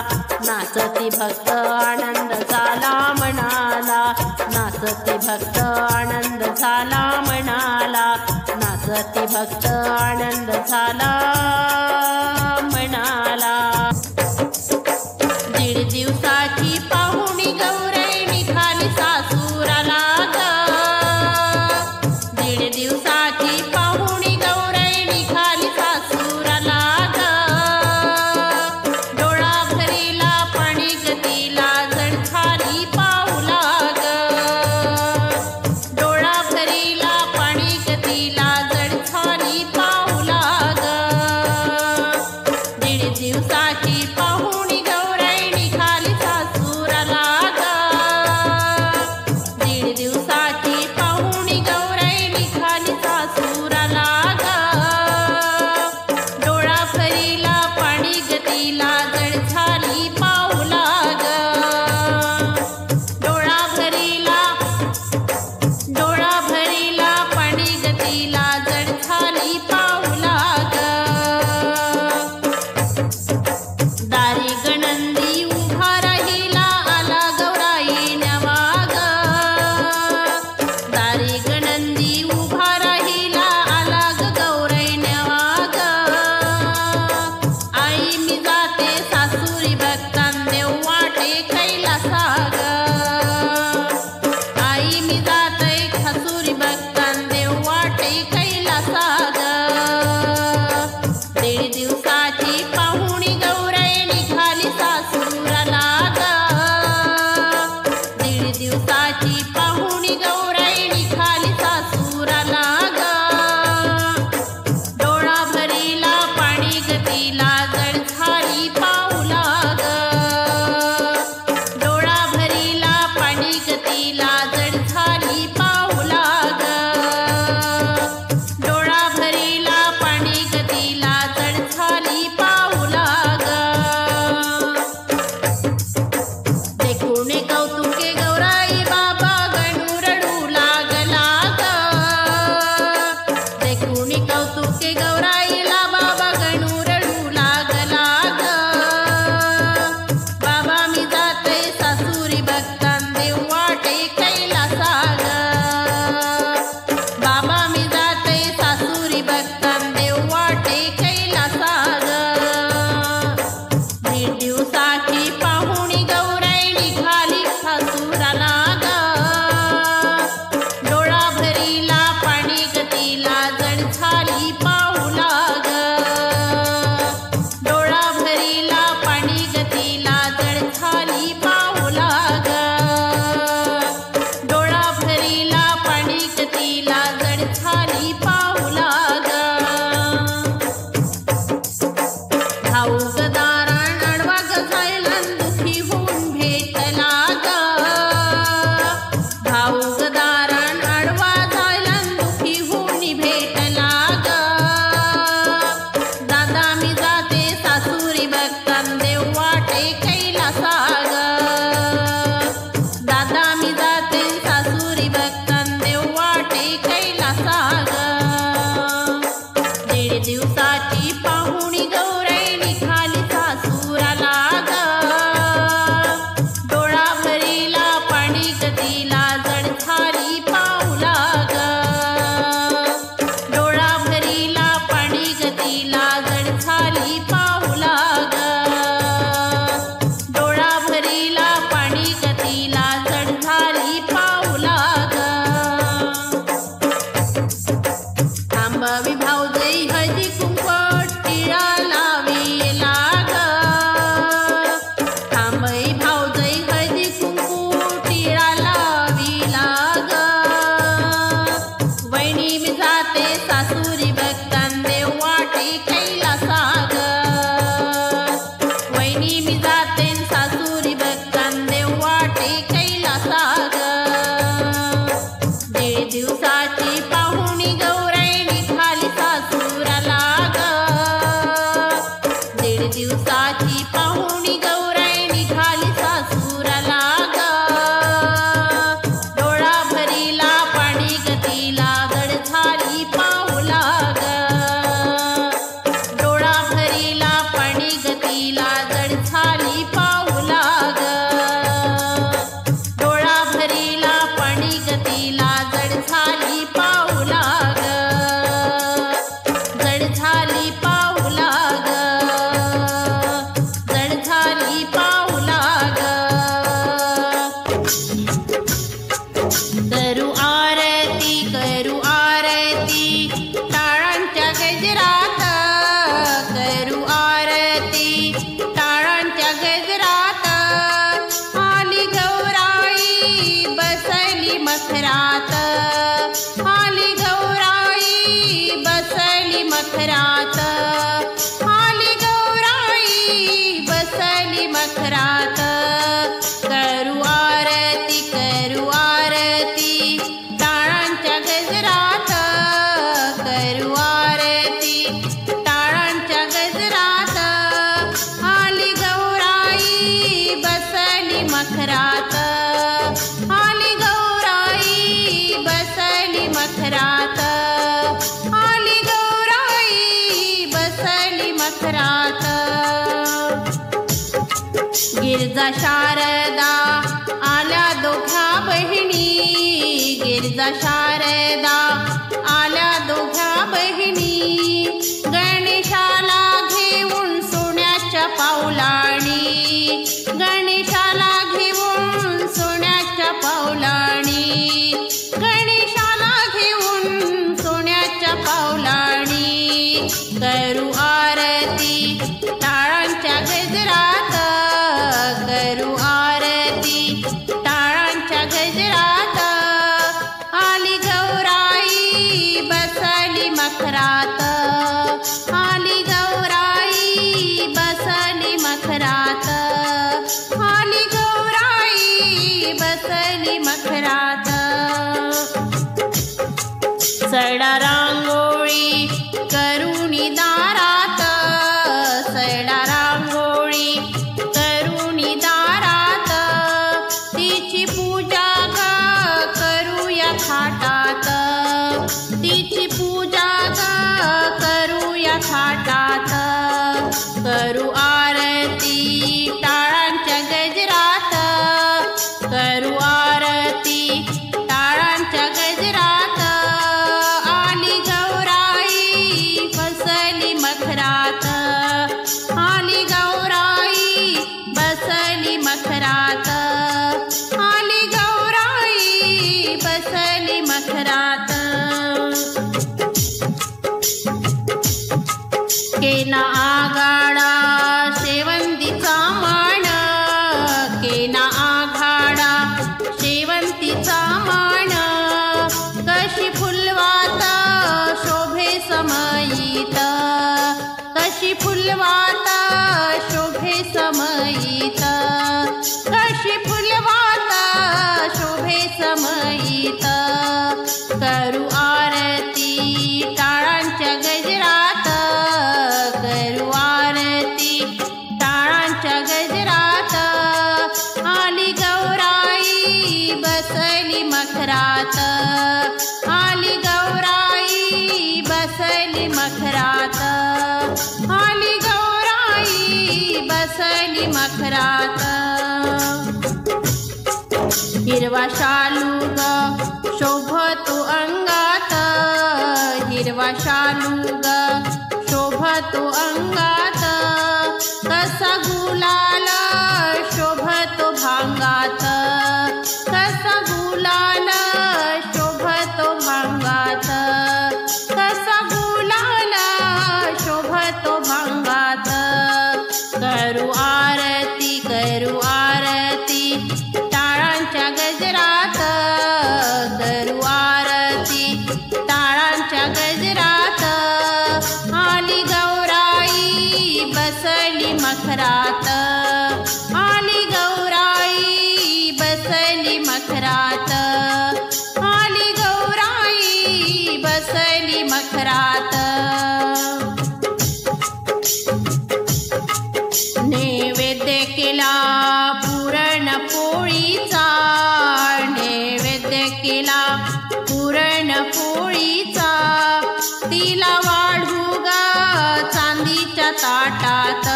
नाचती भक्त आनंद झाला मनाला. नाचती भक्त आनंद झाला मनाला. नाचती भक्त आनंद झाला मनाला. दीड दिवसाची पाहुणी गौराई निघाली सासुराला ग. दीड दिवसाची पाहुणी गौराई निघाली सासुराला ग. डोळा भरीला पाणी गतीला जणखाली पाऊला ग. डोळा भरीला पाणी गतीला जणखाली पाऊला ग. दिवसाची पाहुणी गौराई निघाली सासुराला ग. दीड दिवसाची पाहुणी गौराई निघाली सासुराला ग. डोळा भरीला पाणी गतीला जड झाली पाऊला ग. डोळा भरीला पाणी गतीला जड झाली पाऊला ग. डोळा भरीला पाणी गतीला जड झाली पाऊला ग. जड झाली पाऊला ग. जड झाली पाऊला ग. करू आरती टाळांच्या गजरात. करू आरती टाळांच्या गजरात. आली गौराई बसली मखरात. आली गौराई बसली मखरात. आली गौराई बसली मखरात. करू आरती टाळांच्या गजरात. करू आरती टाळांच्या गजरात. आली गौराई बसली मखरात. आली गौराई बसली मखरात. आली गौराई बसली मखरात. गिरजा शारदा आल्या दोघा बहिणी. गिरजा शारदा आल्या दोघा बहिणी. गणेशाला घेऊन सोन्याच्या पावलाणी. गणेशाला घेऊन सोन्याच्या पावलाणी. गणेशाला घेऊन सोन्याच्या पावलाणी. करू आरती टाळांच्या गजरात. करू आरती टाळांच्या गजरात. आली गौराई बसली मखरात. आली गौराई बसली मखरात. आली गौराई बसली मखरात. सडा रांगोळी करुणी दारात. सडा रांगोळी करुणी दारात. तिची पूजा ग करूया थाटात. तिची पूजा ग करूया थाटात. करू आरती टाळांच्या गजरात. करू आरती टाळांच्या गजरात. आली गौराई बसली मखरात. आली गौराई बसली मखरात. आली गौराई बसली मखरात. केला आगाडा शेवंतीचा मान. केला आघाडा शेवंतीचा मान. कशी फुलवात शोभे समयीत. कशी फुलवात शोभे समयीत. कशी फुलवात शोभे समयीत. करू आरती टाळांच्या गजरात. करू आरती टाळांच्या गजरात. आली गौराई बसली मखरात. आली गौराई बसली मखरात. आली गौराई बसली मखरात. हिरवा शालू ग शोभतो अंगात. हिरवा शालू ग शोभतो अंगात. कसा गुलाल शोभतो भांगात. कसा गुलाल शोभतो भांगात. कसा गुलाल शोभतो भांगात. करू आरती टाळांच्या गजरात. करू आरती टाळांच्या गजरात. आली गौराई मखरात. नैवेद्य केला पुरणपोळीचा, नैवेद्य केला पुरणपोळीचा, तिला वाढू ग चांदीच्या ताटात,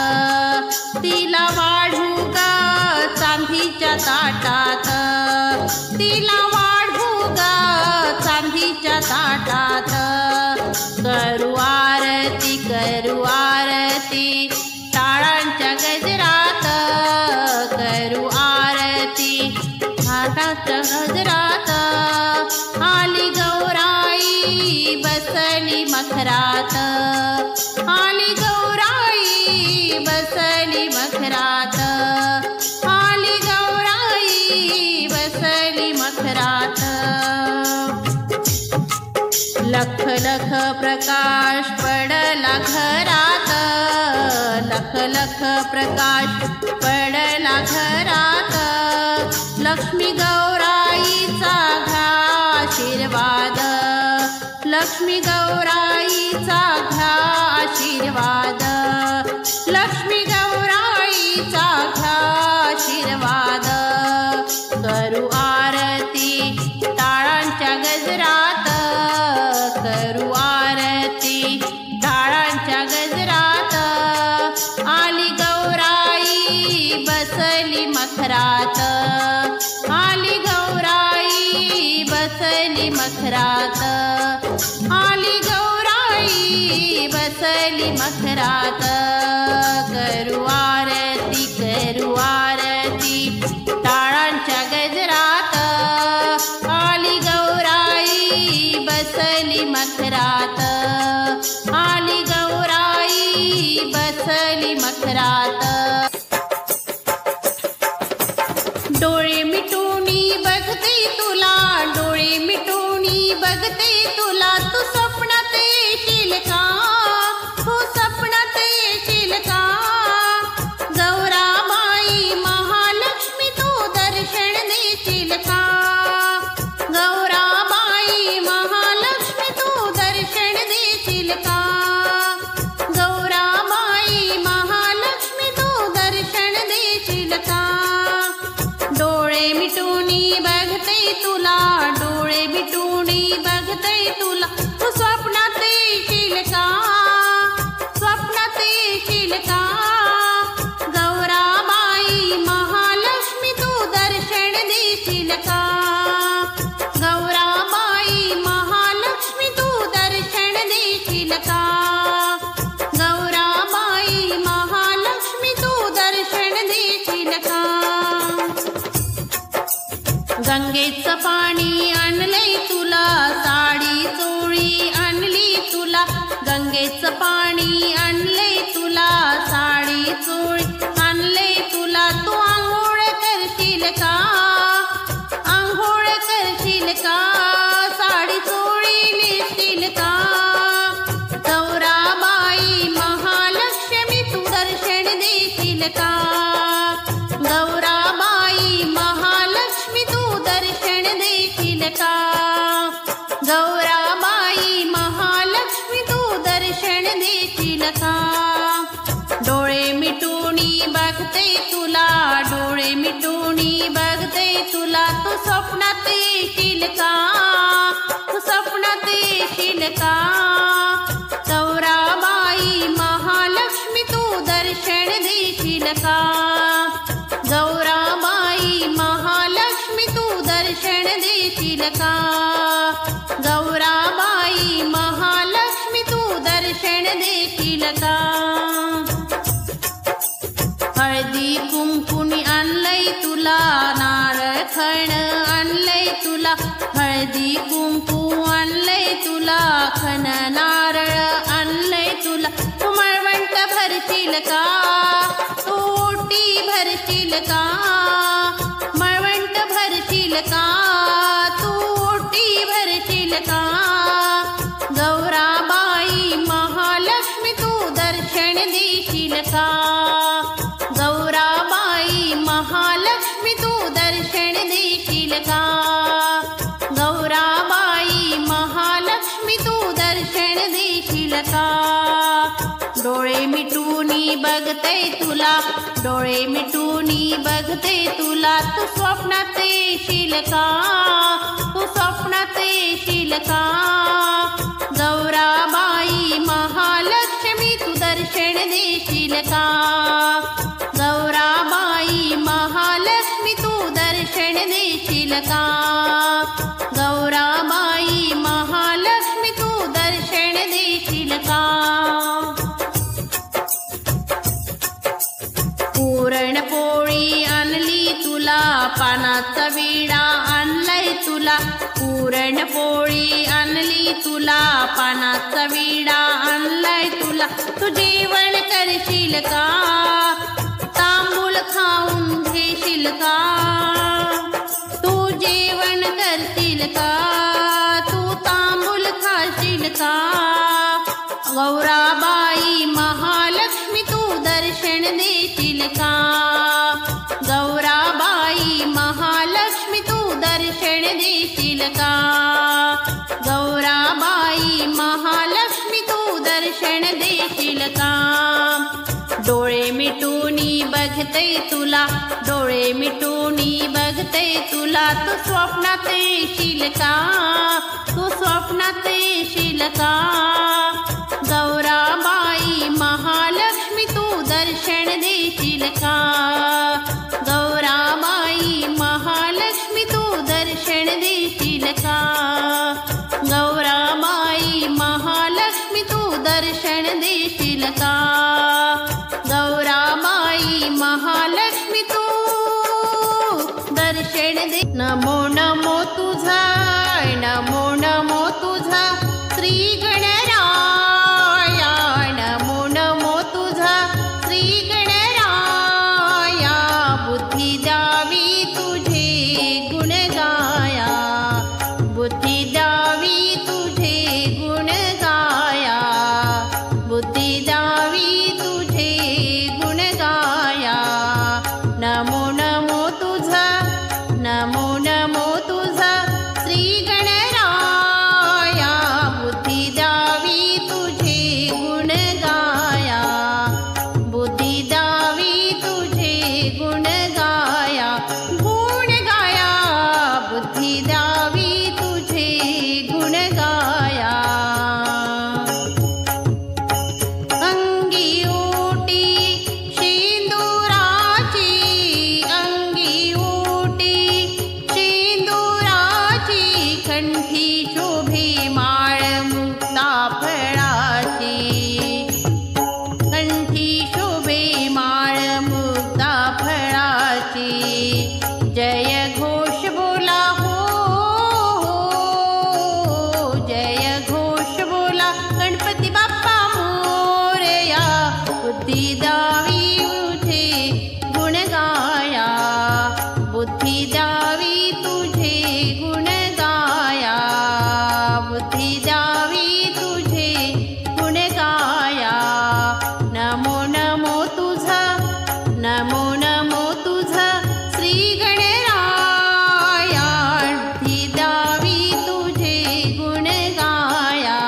तिला वाढू ग चांदीच्या ताटात, तिला वाढू ग चांदीच्या ताटात. करू आरती करू आरती टाळांच्या गजरात, करू आरती टाळांच्या गजरात. आली गौराई बसली मखरात, आली गौराई बसली मखरात, आली गौराई बसली मखरात. लख लख प्रकाश पडला घरात, लख लख प्रकाश पडला घरात. लक्ष्मी गौराईचा घ्या आशीर्वाद, लक्ष्मी गौराईचा घ्या आशीर्वाद, लक्ष्मी गौराईचा घ्या आशीर्वाद. करू आरती टाळांच्या गजरात, करू आरती टाळांच्या गजरात. आली गौराई बसली मखरात, आली गौराई बसली मखरात, आली गौराई बसली मखरात. करू आरती टाळांच्या गजरात. आली गौराई बसली मखरात, आली गौराई बसली मखरात. डोळे मिटूनी बघते तुला, डोळे मिटूनी बघते तुला, तू स्वप्नात येशील का, तू स्वप्नात येशील का. गौराबाई महालक्ष्मी तू दर्शन देशील का, गौराबाई महालक्ष्मी तू दर्शन देशील का, गौराबाई महालक्ष्मी तू दर्शन देशील का. डोळे मिटूनी बघते तुला, डोळे मिटूनी बघते तुला, तू स्वप्नात येशील का, स्वप्नात येशील का. गौराबाई महालक्ष्मी तू दर्शन देशील का, गौराबाई महालक्ष्मी तू दर्शन देशील का, गौराबाई महालक्ष्मी तू दर्शन देशील का. गंगेचं पाणी आणलंय तुला, साडी चोळी आणली तुला, गंगेचं पाणी आणलंय तुला, साडी चोळी आणलंय तुला. तू आंघोळ करशील का, आंघोळ करशील का, साडी चोळी नेसशील का. गौराबाई महालक्ष्मी तू दर्शन देशील का, गौराबाई महालक्ष्मी तू दर्शन देशील का, गौराबाई महालक्ष्मी तू दर्शन देशील का. डोळे मिटूनी बघते तुला, डोळे मिटूनी बघते तुला, तू स्वप्नात येशील का, तू स्वप्नात येशील का. गौराबाई महालक्ष्मी तू दर्शन देशील का, गौराबाई महालक्ष्मी तू दर्शन देशील का, गौराबाई महालक्ष्मी तू दर्शन देशील का. हळदी कुंकुनी आणलंय तुला, नारळ खण आणलंय तुला, हळदी कुंकू आणलंय तुला, खण नारळ आणलंय तुला. तू मळवंट भरशील का, तू ओटी भरशील का, मळवंट भरशील का, तू ओटी भरशील का. गौराबाई महालक्ष्मी तू दर्शन देशील का, गौराबाई महालक्ष्मी तू दर्शन देशील का, गौराबाई महालक्ष्मी महालक्ष्मी तू दर्शन देशील का? डोळे मिटूनी बघते तुला, डोळे मिटूनी बघते तुला, तू स्वप्नात येशील का? तू स्वप्नात येशील का? गौराबाई महालक्ष्मी तू दर्शन देशील का? गौराबाई महालक्ष्मी तू दर्शन देशील का? गौराबाई महालक्ष्मी तू दर्शन देशील का? पुरणपोळी आणली तुला, पानाचा विडा आणलाय तुला. पुरणपोळी आणली तुला, पानाचा विडा आणलाय तुला. तू जेवण करशील का? तांबूल खाऊन घेशील का? तू जेवण करशील का? तू तांबूल खाशील का? गौराबाई महालक्ष्मी तू दर्शन देशील का? गौराबाई महालक्ष्मी तू दर्शन देशील का? गौराबाई महालक्ष्मी तू दर्शन देशील का? डोळे मिटूनी बघते तुला, डोळे मिटूनी बघते तुला, तू स्वप्नात येशील का? तू स्वप्नात येशील का? गौराबाई महालक्ष्मी तू दर्शन देशील का? गौराबाई महालक्ष्मी तू दर्शन देशील का? गौराबाई महालक्ष्मी तू दर्शन देशील का? गौराबाई महालक्ष्मी तू दर्शन दे. नमो नमो तुझा, नमो नमो तुझा श्री गणराया. नमो नमो तुझा श्री गणराया. बुद्धी द्यावी तुझे गुण गाया, बुद्धी द्यावी तुझे गुण गाया, बुद्धी द्यावी तुझे गुण गाया. नमो नमो तुझा, नमो नमो तुझा श्री गणराया. बुद्धी द्यावी तुझे गुण गाया, बुद्धी द्यावी तुझे गुण गाया. गुण गाया, बुद्धी द्यावी तुझे गुण गाया. अंगी ओटी शेंदुराची, अंगी ओटी शेंदुराची, कंठी शोभे माळ मुक्ता फळाची, कंठी शोभे माळ मुक्ता फळाची. जय घोष बोला हो, जय घोष बोला गणपती बाप्पा मोरया. बुद्धी द्यावी तुझे गुण गाया, बुद्धी द्यावी तुझे गुण गाया, बुद्धी द्यावी तुझे गुण गाया. नमो नमो तुझा, नमो नमो तुझा श्री गणराया. बुद्धी द्यावी तुझे गुण गाया,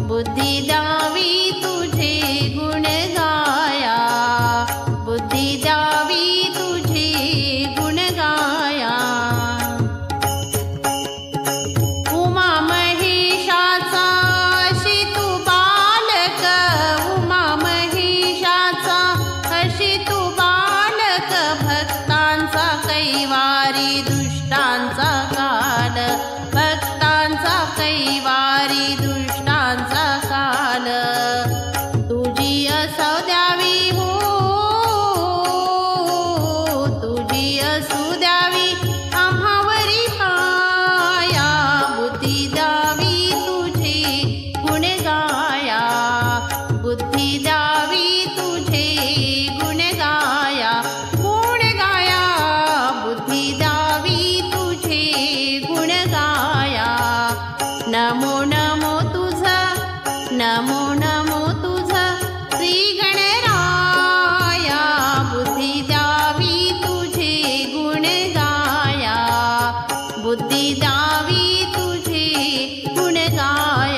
बुद्धी द्यावी तुझे गुण गाया, बुद्धी द्यावी तुझे गुण गाया. उमा महेशाचा अशी तू बालक, उमा महेशाचा अशी तू बालक. भक्तांचा कैवारी दुष्टांचा काल, भक्तांचा कैवारी दुष्टांचा काल. तुझी असू द्यावी हो, तुझी असू द्यावी आम्हावरी माया. बुद्धी द्यावी तुझे गुण गाया, बुद्धी द्यावी तुझे गुण गाया. गुण गाया, बुद्धी द्यावी तुझे गुण गाया. नमो नमो तुझा, नमो नमो तुझा श्री गणराया. बुद्धी द्यावी तुझे गुण गाया, बुद्धी द्यावी तुझे गुण गाया.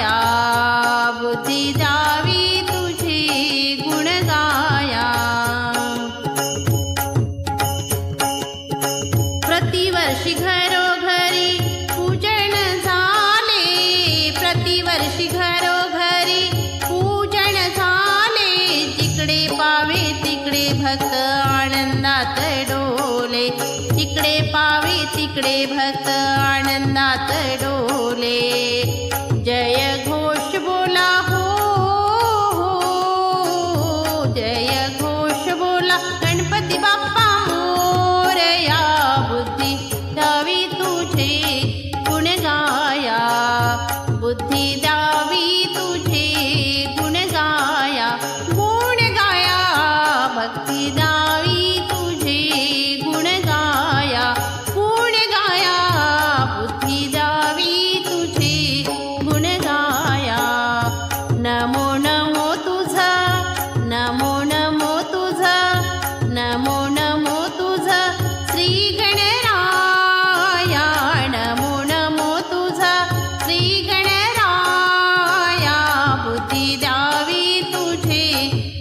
प्रतिवर्षी घरोघरी पूजन झाले, जिकडे पावे तिकडे भक्त आनंदात डोले, जिकडे पावे तिकडे भक्त आनंदात डोले. जय घोष बोला हो, जय घोष बोला गणपती बाप्पा मोरया. बुद्धी द्यावी तुझे गुण गाया, बुद्धी द्यावी तुझे गुण गाया, गुण गाया. भक्ती द्यावी तुझे गुण गाया, गुण गाया. बुद्धी द्यावी तुझे गुण गाया. नमो नमो तुझा, नमो नमो तुझा, नमो नमो तुझा श्री गणराया. नमो नमो तुझा श्री गणराया. बुद्धी द्यावी तुझे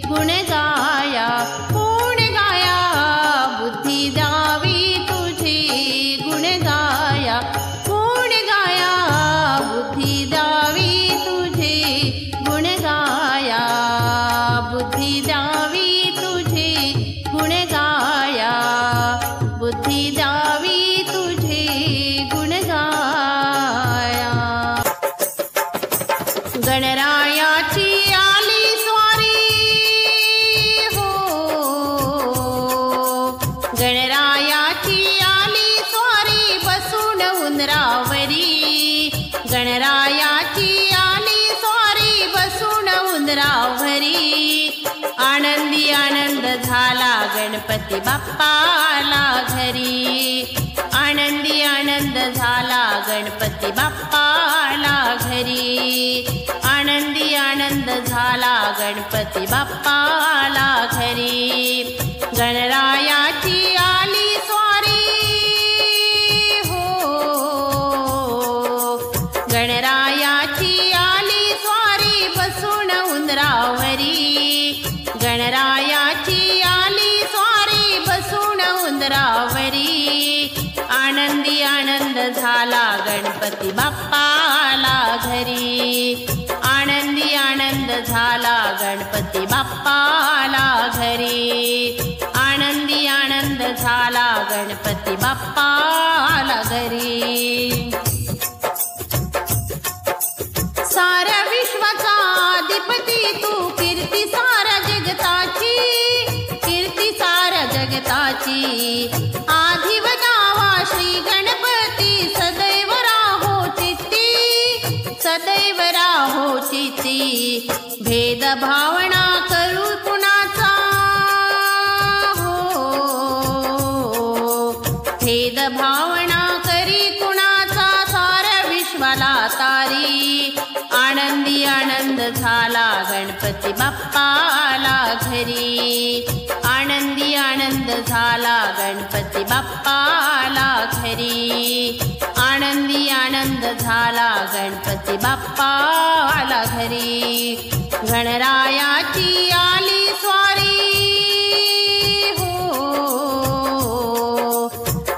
गुण गाया, गुण गाया. बुद्धी द्यावी तुझे गुण गाया, गुण गाया. बुद्धी द्यावी तुझे गुण गाया, बुद्धी द्यावी तुझे गुण गाया, बुद्धी द्यावी तुझे गुण गाया. गणरायाची आली स्वारी हो, गणरायाची आली स्वारी बसून उंदरावरी. गणरायाची आली स्वारी बसून उंदरावरी. आनंदी आनंद झाला गणपती बाप्पाला घरी, आनंदी आनंद झाला गणपती बाप्पाला घरी, आनंदी आनंद झाला गणपती बाप्पाला घरी. गणरायाची आली स्वारी हो, गणरायाची आली स्वारी बसून उंदरावरी. गणरायाची आली स्वारी बसून उंदरावरी. आनंदी आनंद झाला गणपती बाप्पाला घरी, आनंदी आनंद झाला गणपती बाप्पाला घरी, आनंदी आनंद झाला गणपती बाप्पाला घरी. साऱ्या विश्वाचा अधिपती तू, कीर्ती साऱ्या जगताची, कीर्ती साऱ्या जगताची. आधी वदावा श्री गणपती सदैव राहो चित्ती, सदैव राहो चित्ती. भेद भावना करू कुणाचा हो, भेद भावना करी कुणाचा साऱ्या विश्वाला तारी. आनंदी आनंद झाला गणपती बाप्पाला घरी, आनंदी आनंद झाला गणपती बाप्पाला घरी, आनंदी आनंद झाला गणपती बाप्पाला घरी. गणरायाची आली स्वारी हो,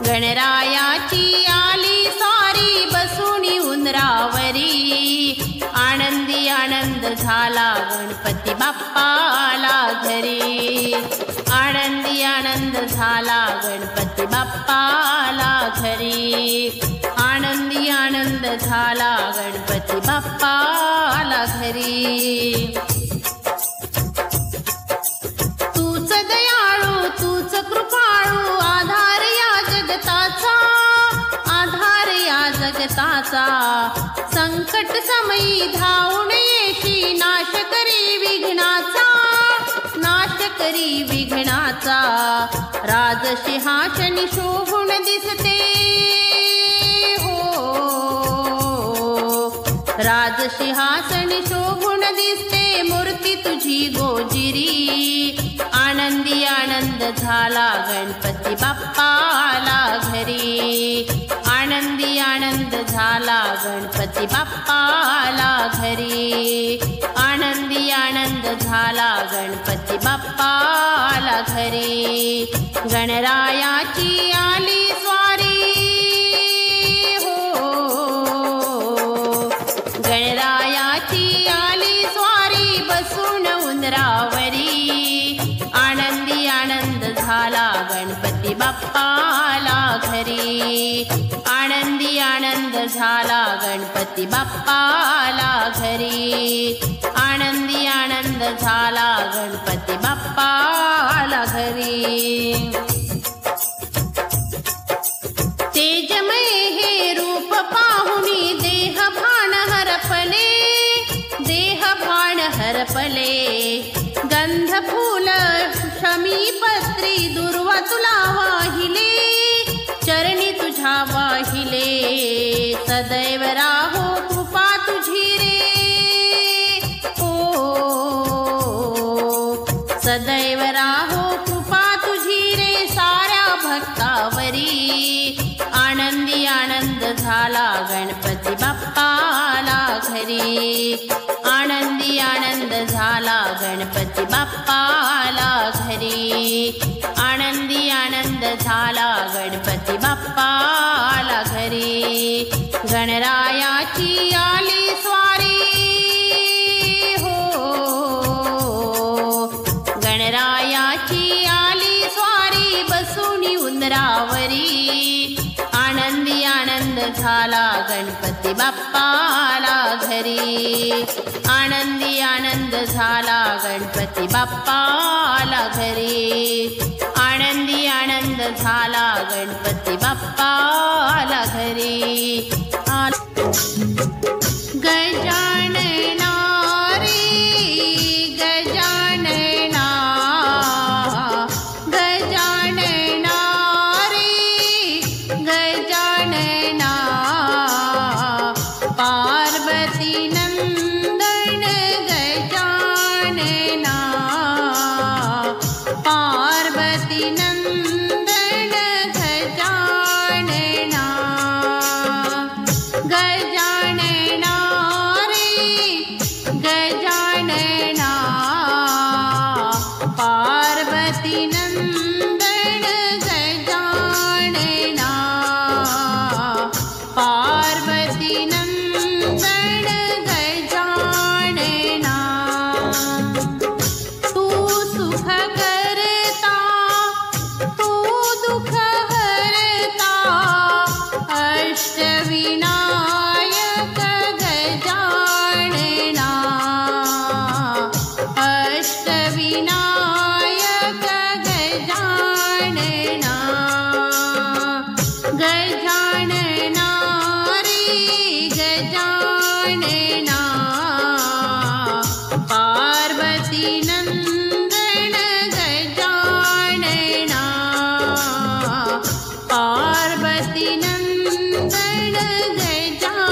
गणरायाची आली स्वारी बसूनी उंदरावरी. आनंदी आनंद झाला गणपती बाप्पाला घरी, आनंदी आनंद झाला गणपती बाप्पाला घरी, आनंदी आनंद झाला गणपती बाप्पाला घरी. तूच दयाळू तूच कृपाळू, आधार या जगताचा, आधार या जगताचा. संकट समयी धावून येशी, नाश करी विघ्नाचा, नाश करी विघ्नाचा. राजसिंहासनी शोभून दिसते हो, राजसिंहासनी शोभून दिसते मूर्ती तुझी गोजिरी. आनंदी आनंद झाला गणपती बाप्पाला घरी, आनंदी आनंद झाला गणपती बाप्पाला घरी, आनंदी आनंद झाला गणपती बाप्पाला घरी. गणरायाची आली स्वारी हो, गणराया बाप्पा आला घरी. आनंदी आनंद झाला गणपती बाप्पा आला घरी. आनंदी आनंद झाला गणपती बाप्पा आला घरी. तेजमय हे रूप पाहुनी देह भान हरपले. देह भान हरपले. गंध फूल शमी पत्री दुर्वा तुला वाहिले. चरणी तुझ्या वाहिले. सदैव राहो कृपा तुझी रे. सदैव राहो कृपा तुझी रे साऱ्या भक्तावरी. आनंदी आनंद झाला गणपती बाप्पा आला घरी. आनंदी आनंद झाला गणपती बाप्पा आला घरी. आनंदी आनंद झाला गणपती बाप्पा आला घरी. गणरायाची आली स्वारी हो. गणरायाची आली स्वारी बसुनी उंदरावरी. आनंदी आनंद झाला गणपती बाप्पा आला घरी. आनंदी आनंद झाला गणपती बाप्पा आला घरी. आनंदी आनंद झाला गणपती बाप्पा आला घरी. गजानना रे गजानना. गजानना रे गजानना. पार्वती नंदन गजानना. पार्वती नंदन गजानना. गजानना रे गजानना. पार्वती नंदन गजानना. पार्वती नंदन गजानना. तू सुख करता तू दुःख हरता. अष्टविनायक गजानना. अष्टविनायक गजानना. गजानना रे गजानना. पार्वती नंदन गजानना. पार्वती नंदन गजानना.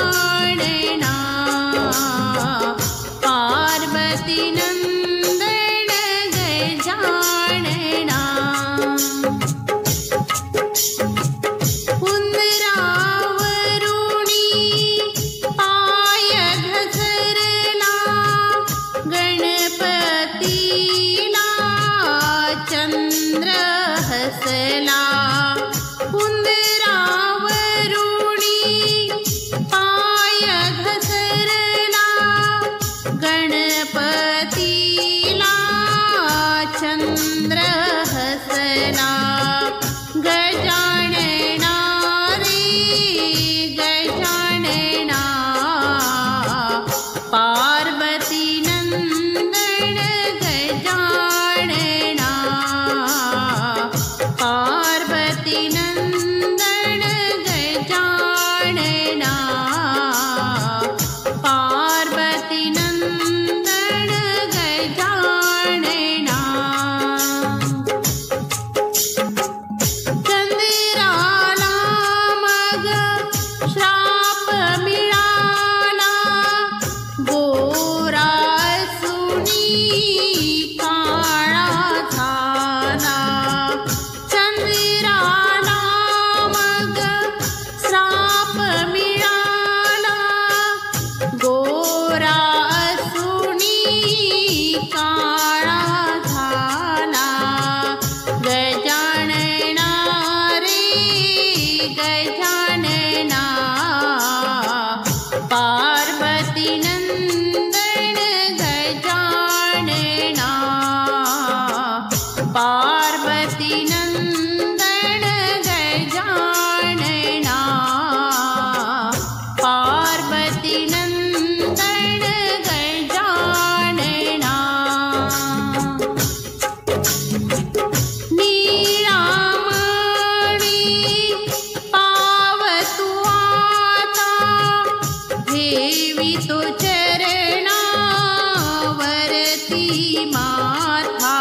चरणावरती माथा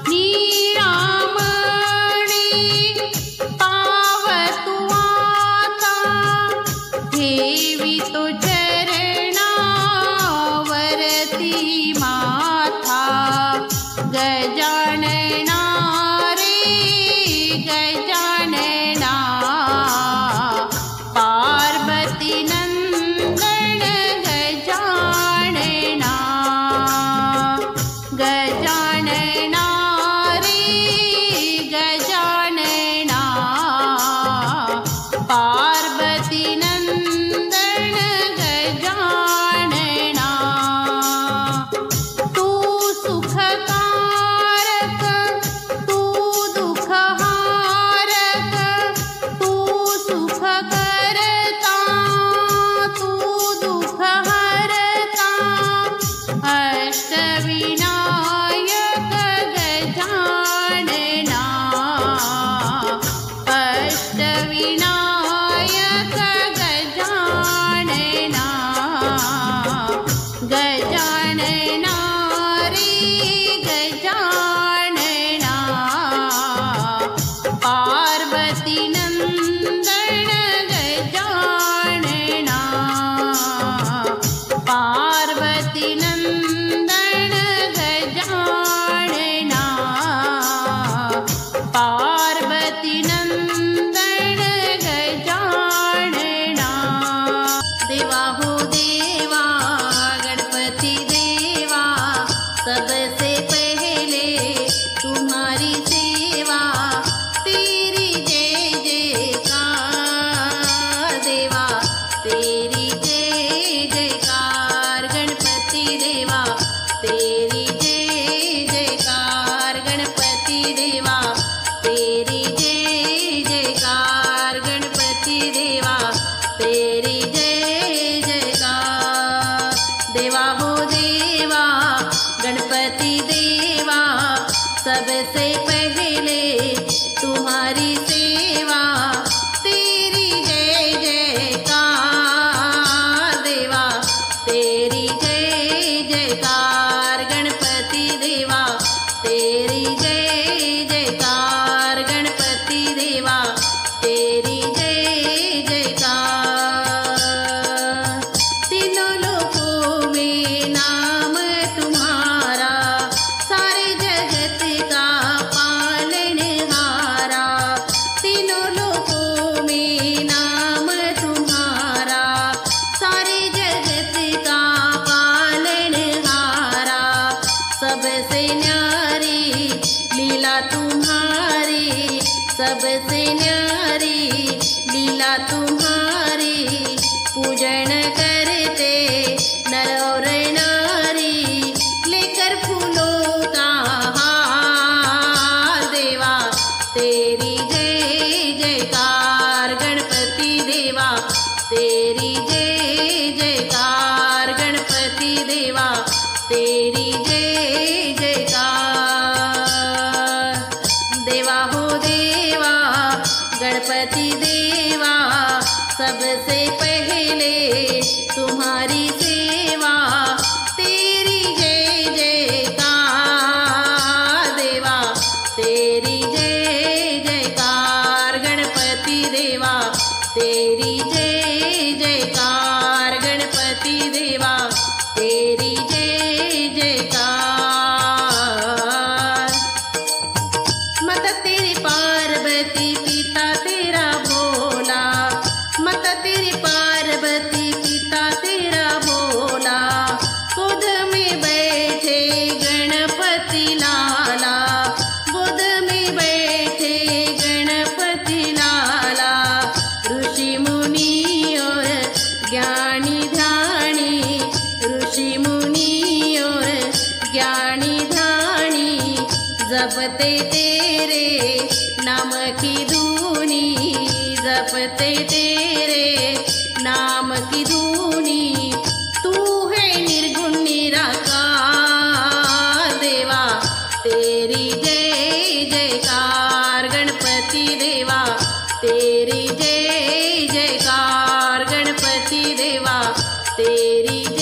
निरामणे पावतु आता ठेवी तो चरणावरती माथा गजानना रे गजानना पार्वती नंदन गजानना गजानना रे गजानना पार्वती नंदन गजानना तू सुखकारक तू दुःखहारक तू सुख करता तू दुःख हरता अष्टविनायक गजानना अष्टविनायक गजानना गजानना रे गजानना पार्वती नंदन गजानना पार्वती नंदन गजानना पार्वती नंदन गजानना देवा हो देवा गणपति देवा सबसे पहले तुम्हारी सेवा तेरी जय जयकार देवा तेरी जय जयकार गणपति देवा तेरी जय जयकार गणपति देवा तेरी जय जयकार गणपति देवा तेरी जय जयकार देवा हो देवा गणपति देवा सबसे पहले तुम्हारी सेवा तेरी जय जयकार देवा तेरी जय जयकार गणपति देवा तेरी जय जयकार गणपति देवा तेरी जय जयकार तीनों लोकों में नाम तुम्हारा सारे जगत का पालनहारा तीनों लोकों में नाम तुम्हारा सारे जगत का पालनहारा सबसे न्यारी लीला तुम्हारी सबसे न्यारी लीला तुम्हारी पूजन करते नर और नारी लेकर फूलों का हार देवा तेरी जय जयकार गणपति देवा तेरी जय जयकार गणपति देवा तेरी जय जयकार देवा हो देवा गणपति देवा सबसे पहले तुम्हारी सेवा तेरी जय जयकार देवा तेरी जय जयकार गणपति देवा तेरी जय जयकार गणपति देवा तेरी जय जयकार मत तेरी पार्वती पिता तेरा भोला मत तेरी पार्वती पिता तेरा भोला गोद में बैठे गणपति लाला गोद में बैठे गणपति लाला ऋषि मुनि और ज्ञानी ध्यानी ऋषि मुनि और ज्ञानी ध्यानी जपते तेरे नाम की धूनी जपते तेरे नाम की धूनी तू है निर्गुण निराकार देवा तेरी जय जयकार गणपति देवा तेरी जय जयकार गणपति देवा तेरी जय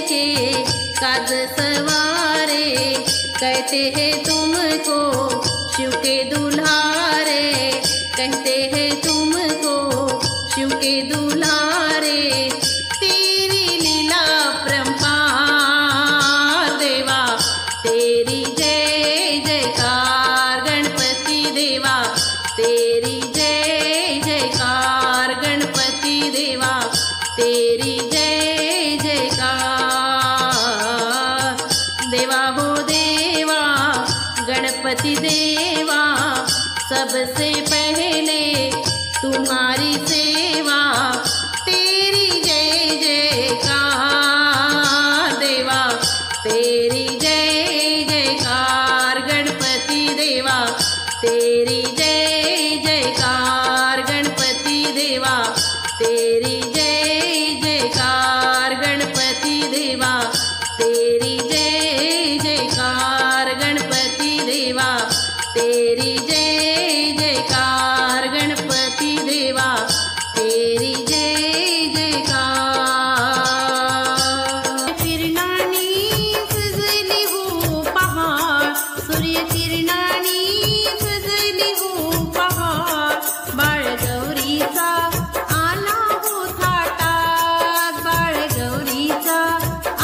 के काज सवारे, कहते हैं तुमको शिव के दुल्हारे, कहते हैं तुमको शिव के दुल्हारे। तेरी लीला परंपार देवा, तेरी जय जयकार गणपति देवा, तेरी जय जयकार गणपति देवा, तेरी जय जयकार। देवा हो देवा गणपति देवा, सबसे पहले तुम्हारी सेवा, तेरी जय जयकार देवा, तेरी जय जयकार गणपति देवा, तेरी जय जयकार गणपति देवा, तेरी जय जयकार गणपति देवा, तेरी जय जयकार गणपति देवा, तेरी जय जयकार गणपति देवा, तेरी जय जयकार। किरणानी सजली हो पहाड़, सूर्य किरणानी सजली हो पहाड़, बाळ गौरीचा आला हो थाटात, बाळ गौरीचा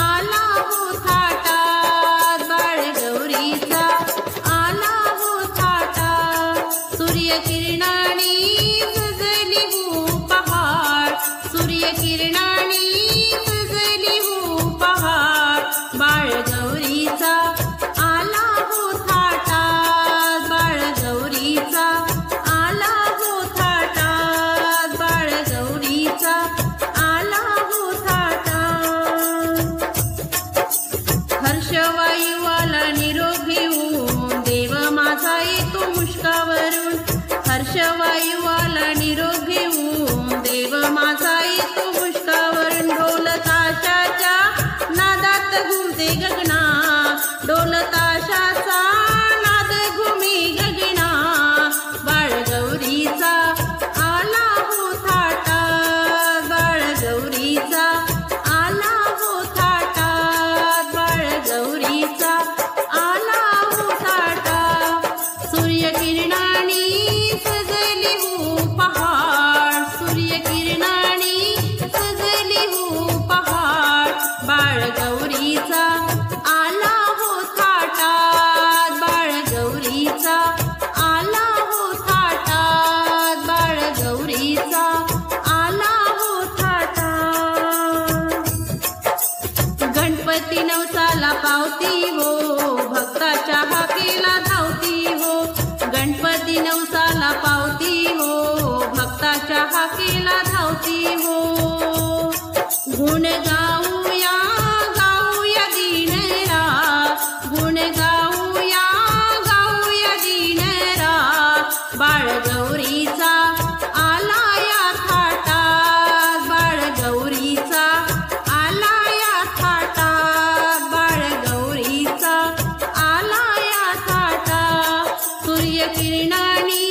आला हो थाटात, बाळ गौरीचा आला हो थाटात। सूर्य किरणानी सजली हो पहाड़, सूर्य किरणानी सजली हो पहाड़, बाळ गौरीचा आला हो थाटात, बाळ गौरीचा आला हो थाटात, बाळ गौरीचा आला हो थाटात। हर्षवायुवाला निरोप घेऊन देव माझा येतो मुष्कावरून, हर्षवायुवाला निरोप घेऊन देव माझा येतो मुष्कावरून। ढोल ताशाच्या नादात घुमते गगना, ढोल ताशाचा नाद घुमी गगना, बाळ गौरीचा आला हो थाटात, बाळ गौरीचा आला हो थाटात, बाळ गौरीचा आला हो थाटात। सूर्य किरणानी सजली हो पहाड़, सूर्य किरणानी सजली हो पहाड़, बाळ गौरीचा आला हो थाटात, बाळ गौरीचा आला हो थाटात, बाळ गौरीचा आला हो थाटात। गणपती नवसाला पावती हो, भक्ताच्या हाकेला धावती हो, गणपती नवसाला पावती हो, भक्ताच्या हाकेला धावती हो। गुण गाऊया गाऊया दिनरा, गुण गाऊया गाऊया दिनरा, बाळ गौरीचा आला या थाटात, बाळ गौरीचा आला या थाटात, बाळ गौरीचा आला या थाटात। सूर्य किरणानी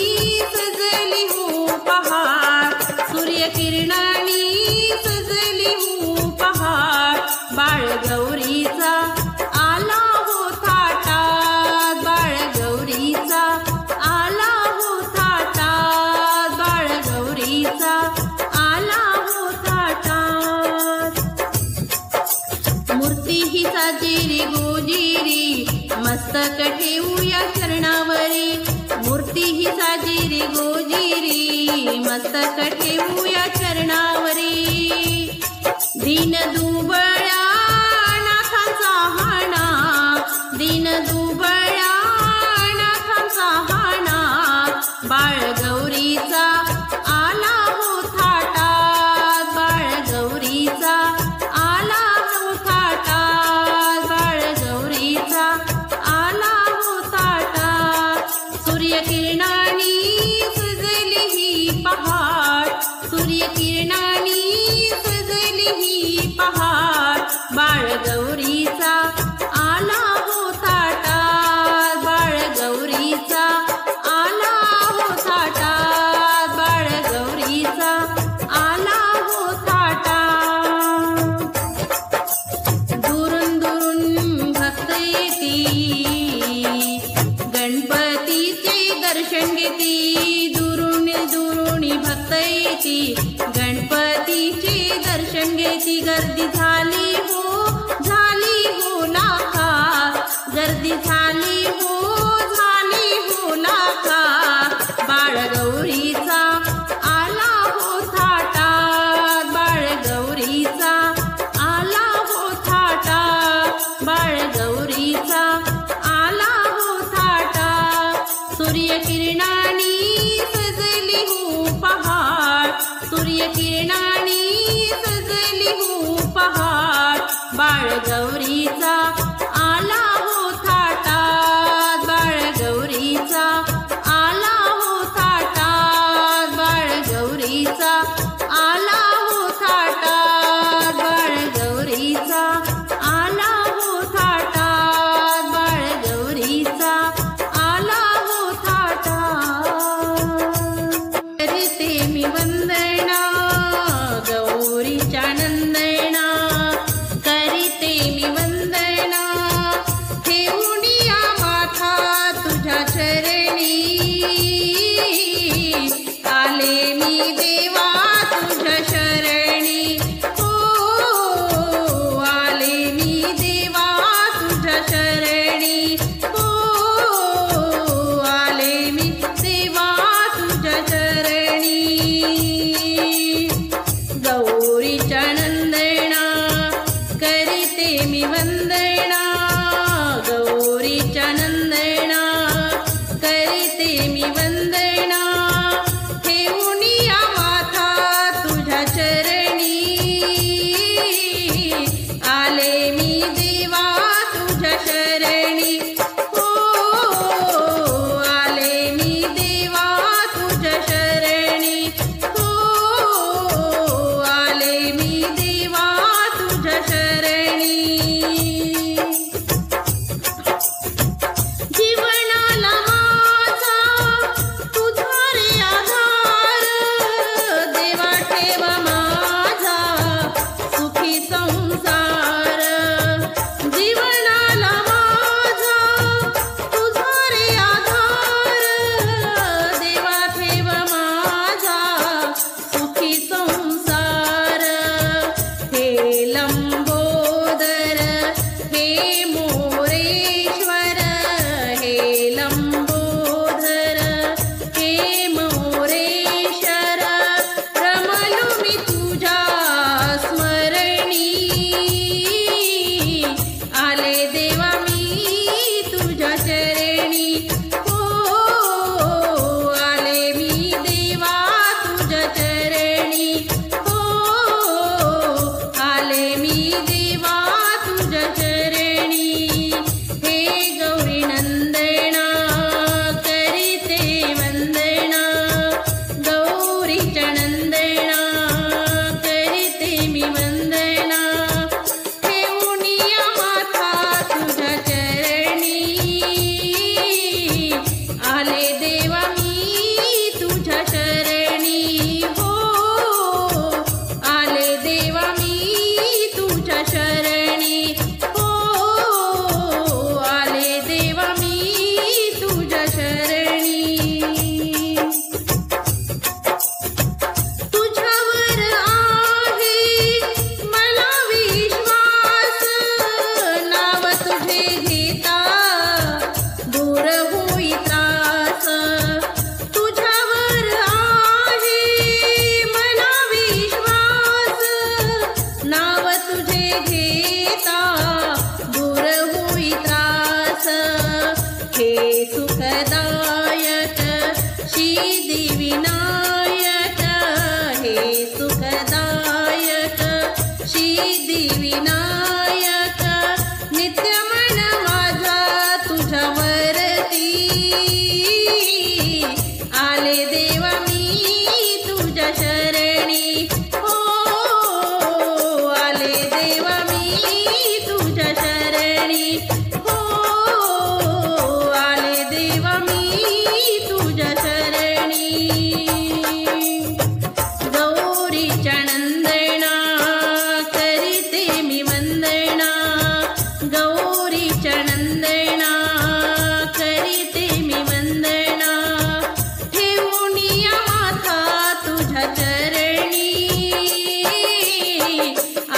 सजली हो पहाड़, सूर्य किरणानी सजली हो पहाड़, बाळ गौरीचा आला हो थाटात, बाळ गौरीचा आला हो थाटात, बाळ गौरीचा आला हो थाटात। मूर्ती ही साजेरी गोजिरी, मस्तक ठेवूया चरणावरी, मूर्ती ही साजेरी गोजिरी, मस्तक ठेवूया चरणावरी। दीन दुबळ्या नाथांचा हाणा, दीन दुबळ्या नाथांचा हाणा, बाळ गौरीचा आला हो थाटात, बाळ गौरीचा आला हो थाटात, बाळ गौरीचा आला हो थाटात। सूर्य किरणानी सजली ही पहाड़, सूर्य किरणानी सजली ही पहाड़, बाळ गौरीचा आला हो थाटात, बाळ गौरीचा आला हो थाटात, बाळ गौरीचा आला हो थाटात। बाळ गौरीचा आला हो थाटात, बाळ गौरीचा आला हो थाटात, बाळ गौरीचा आला हो थाटात, बाळ गौरीचा आला हो थाटात, बाळ गौरीचा आला हो थाटात. करते मी वंदना गौरीच्या नंदना, करीते मी वंदना ठेवूनिया माथा तुझ्या चरणी. आले मी देवा तुझ्या शरणी, हो आले मी देवा तुझ्या शरणी, हो आले मी देवा तुझ्या चरणी. गौरीच्या नंदना करीते मी वंदना, गौरीच्या नंदना करीते मी वंदना ठेवूनिया माथा तुझ्या चरणी. आले मी देवा तुझ्या शरणी, हो आले मी देवा तुझ्या शरणी, हो आले मी देवा तुझ्या शरणी. जीवनाला माझा तुझा रे आधार, देवा ठेव माझा सुखी संसार. जीवनाला माझा तुझा रे आधार, देवा ठेव माझा सुखी संसार. हे लंबोदर हे मोरेश्वर, हे लंबोदर हे मोरेश्वर रमलो मी तुझ्या स्मरणी. आले देवा मी तुझ्या चरणी, हो आले मी देवा तुझ्या चरणी, हो आले मी देवा तुझ्या चरणी. हे गौरी नंदना करीते वंदना, गौरीच्या नंदना करीते मी वंदना ठेवूनिया माथा तुझ्या चरणी. आले देवा मी तुझ्या शरणी, हो आले देवा मी तुझ्या शरणी, हो आले देवा मी तुझ्या शरणी. तुझ्यावर आहे मला विश्वास, नाव तुझे घेता दूर होई त्रास. तुझ्यावर आहे मला विश्वास, नाव तुझे घेता दूर होई त्रास. हे सुखदायक सिद्धिविनायक, हे सुखदायक सिद्धिविनायक नित्य मन माझा तुझ्यावरती. आले देवा मी तुझ्या शरणी, हो आले देवा मी तुझ्या शरणी, हो आले देवा मी तुझ्या शरणी. गौरीच्या नंदना करीते मी वंदना, गौरीच्या नंदना करीते मी वंदना ठेवूनिया माथा तुझ्या चरणी.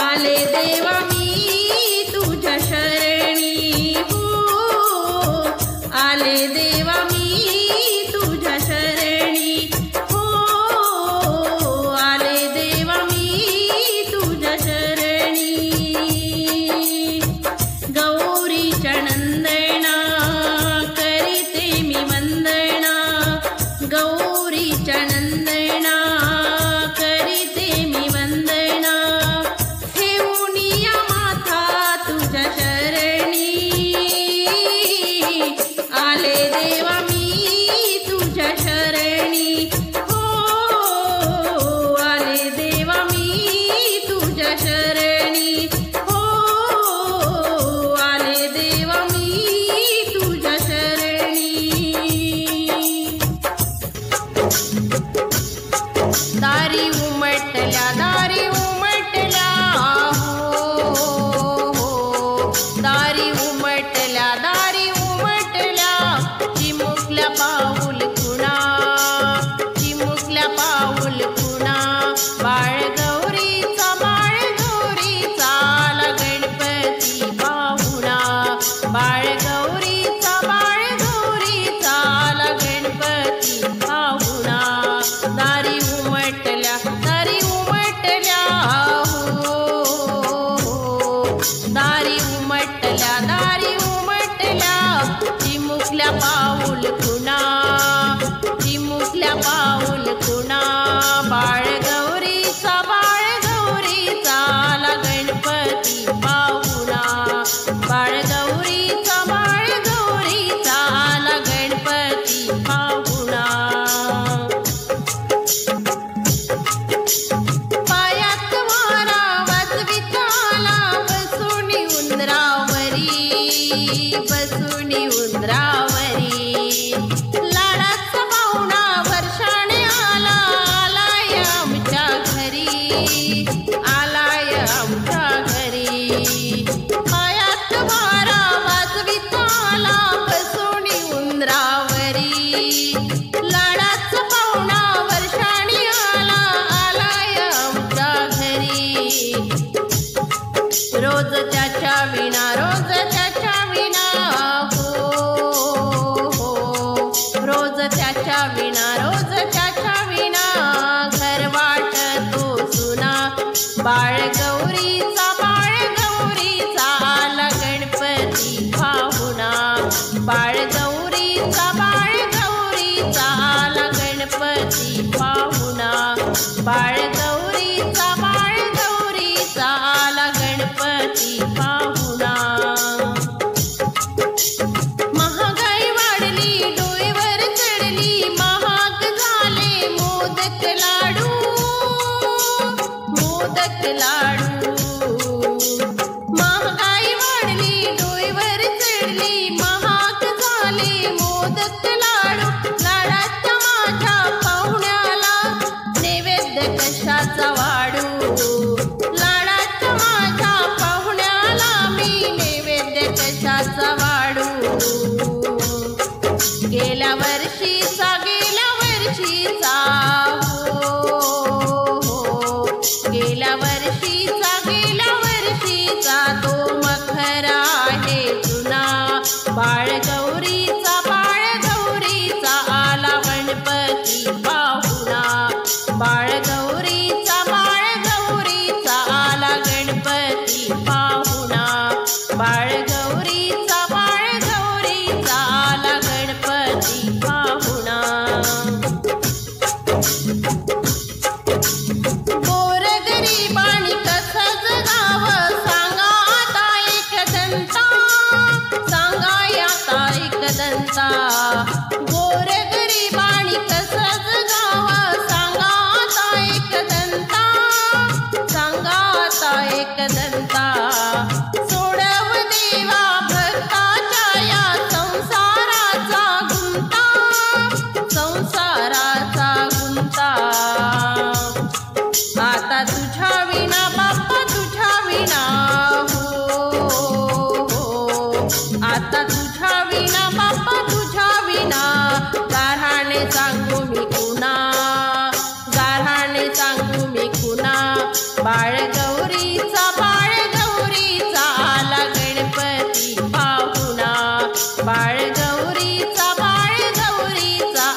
आले देवा मी तुझ्या शरणी, हो आले देवा मी तुझ्या शरणी, हो आले देवा मी तुझ्या शरणी. गौरीच्या नंदना करीते मी वंदना, गौरीच्या नंदना करीते मी वंदना ठेवूनिया माथा दारी उमटल्या चिमुकल्या पाऊल खुणा चिमुकल्या पाऊल खुणा बाळ गौरीचा आला गणपती पाहुणा बाळ गौरीचा आला गणपती पाहुणा दारी उमटल्या दारी उमटल्या चिमुकल्या पाऊल खुणा बाळ गौरीचा आला गणपती पाहुणा बाळ गौरीचा आला गणपती पाहुणा पायात वारा वाजवीत आला बसून उंदरावरी लाडाचा पाहुणा वर्षाने आलाय आमच्या घरी पायात वारा वाजवीत आला बसून उंदरावरी लाडाचा पाहुणा वर्षाने आलाय आमच्या घरी रोज त्याच्या विना रोज त्याच्या विना घर वाटतो सुना बाळ गौरीचा आला गणपती पाहुणा बाळ गौरीचा आला गणपती पाहुणा बाळ गौरीचा आला गणपती पाहुणा महागाई वाढली डोईवर चढली महाग झाले मोदक लाडू महागाई वाढली डोईवर चढली महाग झाले मोदक लाडू लाडाच्या माझ्या पाहुण्याला नैवेद्य कशाचा वाढू लाडाच्या माझ्या पाहुण्याला मी नैवेद्य कशाचा वाढू गेल्या वर्षीचा तो मखरा आहे जुना बाळ गौरीचा आला गणपती पाहुणा बाळ गौरीचा आला गणपती पाहुणा बाळ गौरीचा आला गणपती पाहुणा गोरगरिबांनी कसं जगावं सांगा आता एक दंता गोरगरिबांनी कसं जगावं सांगा आता एक दंता सोडव देवा भक्ताच्या या संसाराचा गुंता आता तुझ्या विना बाप्पा आता तुझ्या विना गाऱ्हाणे सांगू मी कुणा बाळ गौरीचा आला गणपती पाहुणा बाळ गौरीचा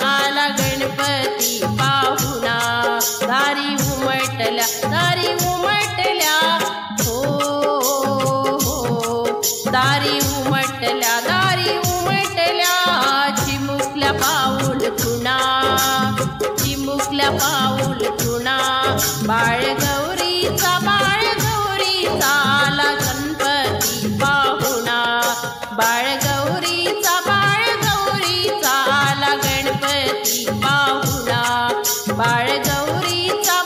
आला गणपती पाहुणा दारी उमटल्या हो दारी उमटल्या चिमुकल्या पाऊल खुणा बाळ गौरीचा आला गणपती पाहुणा बाळ गौरीचा आला गणपती पाहुणा बाळ गौरीचा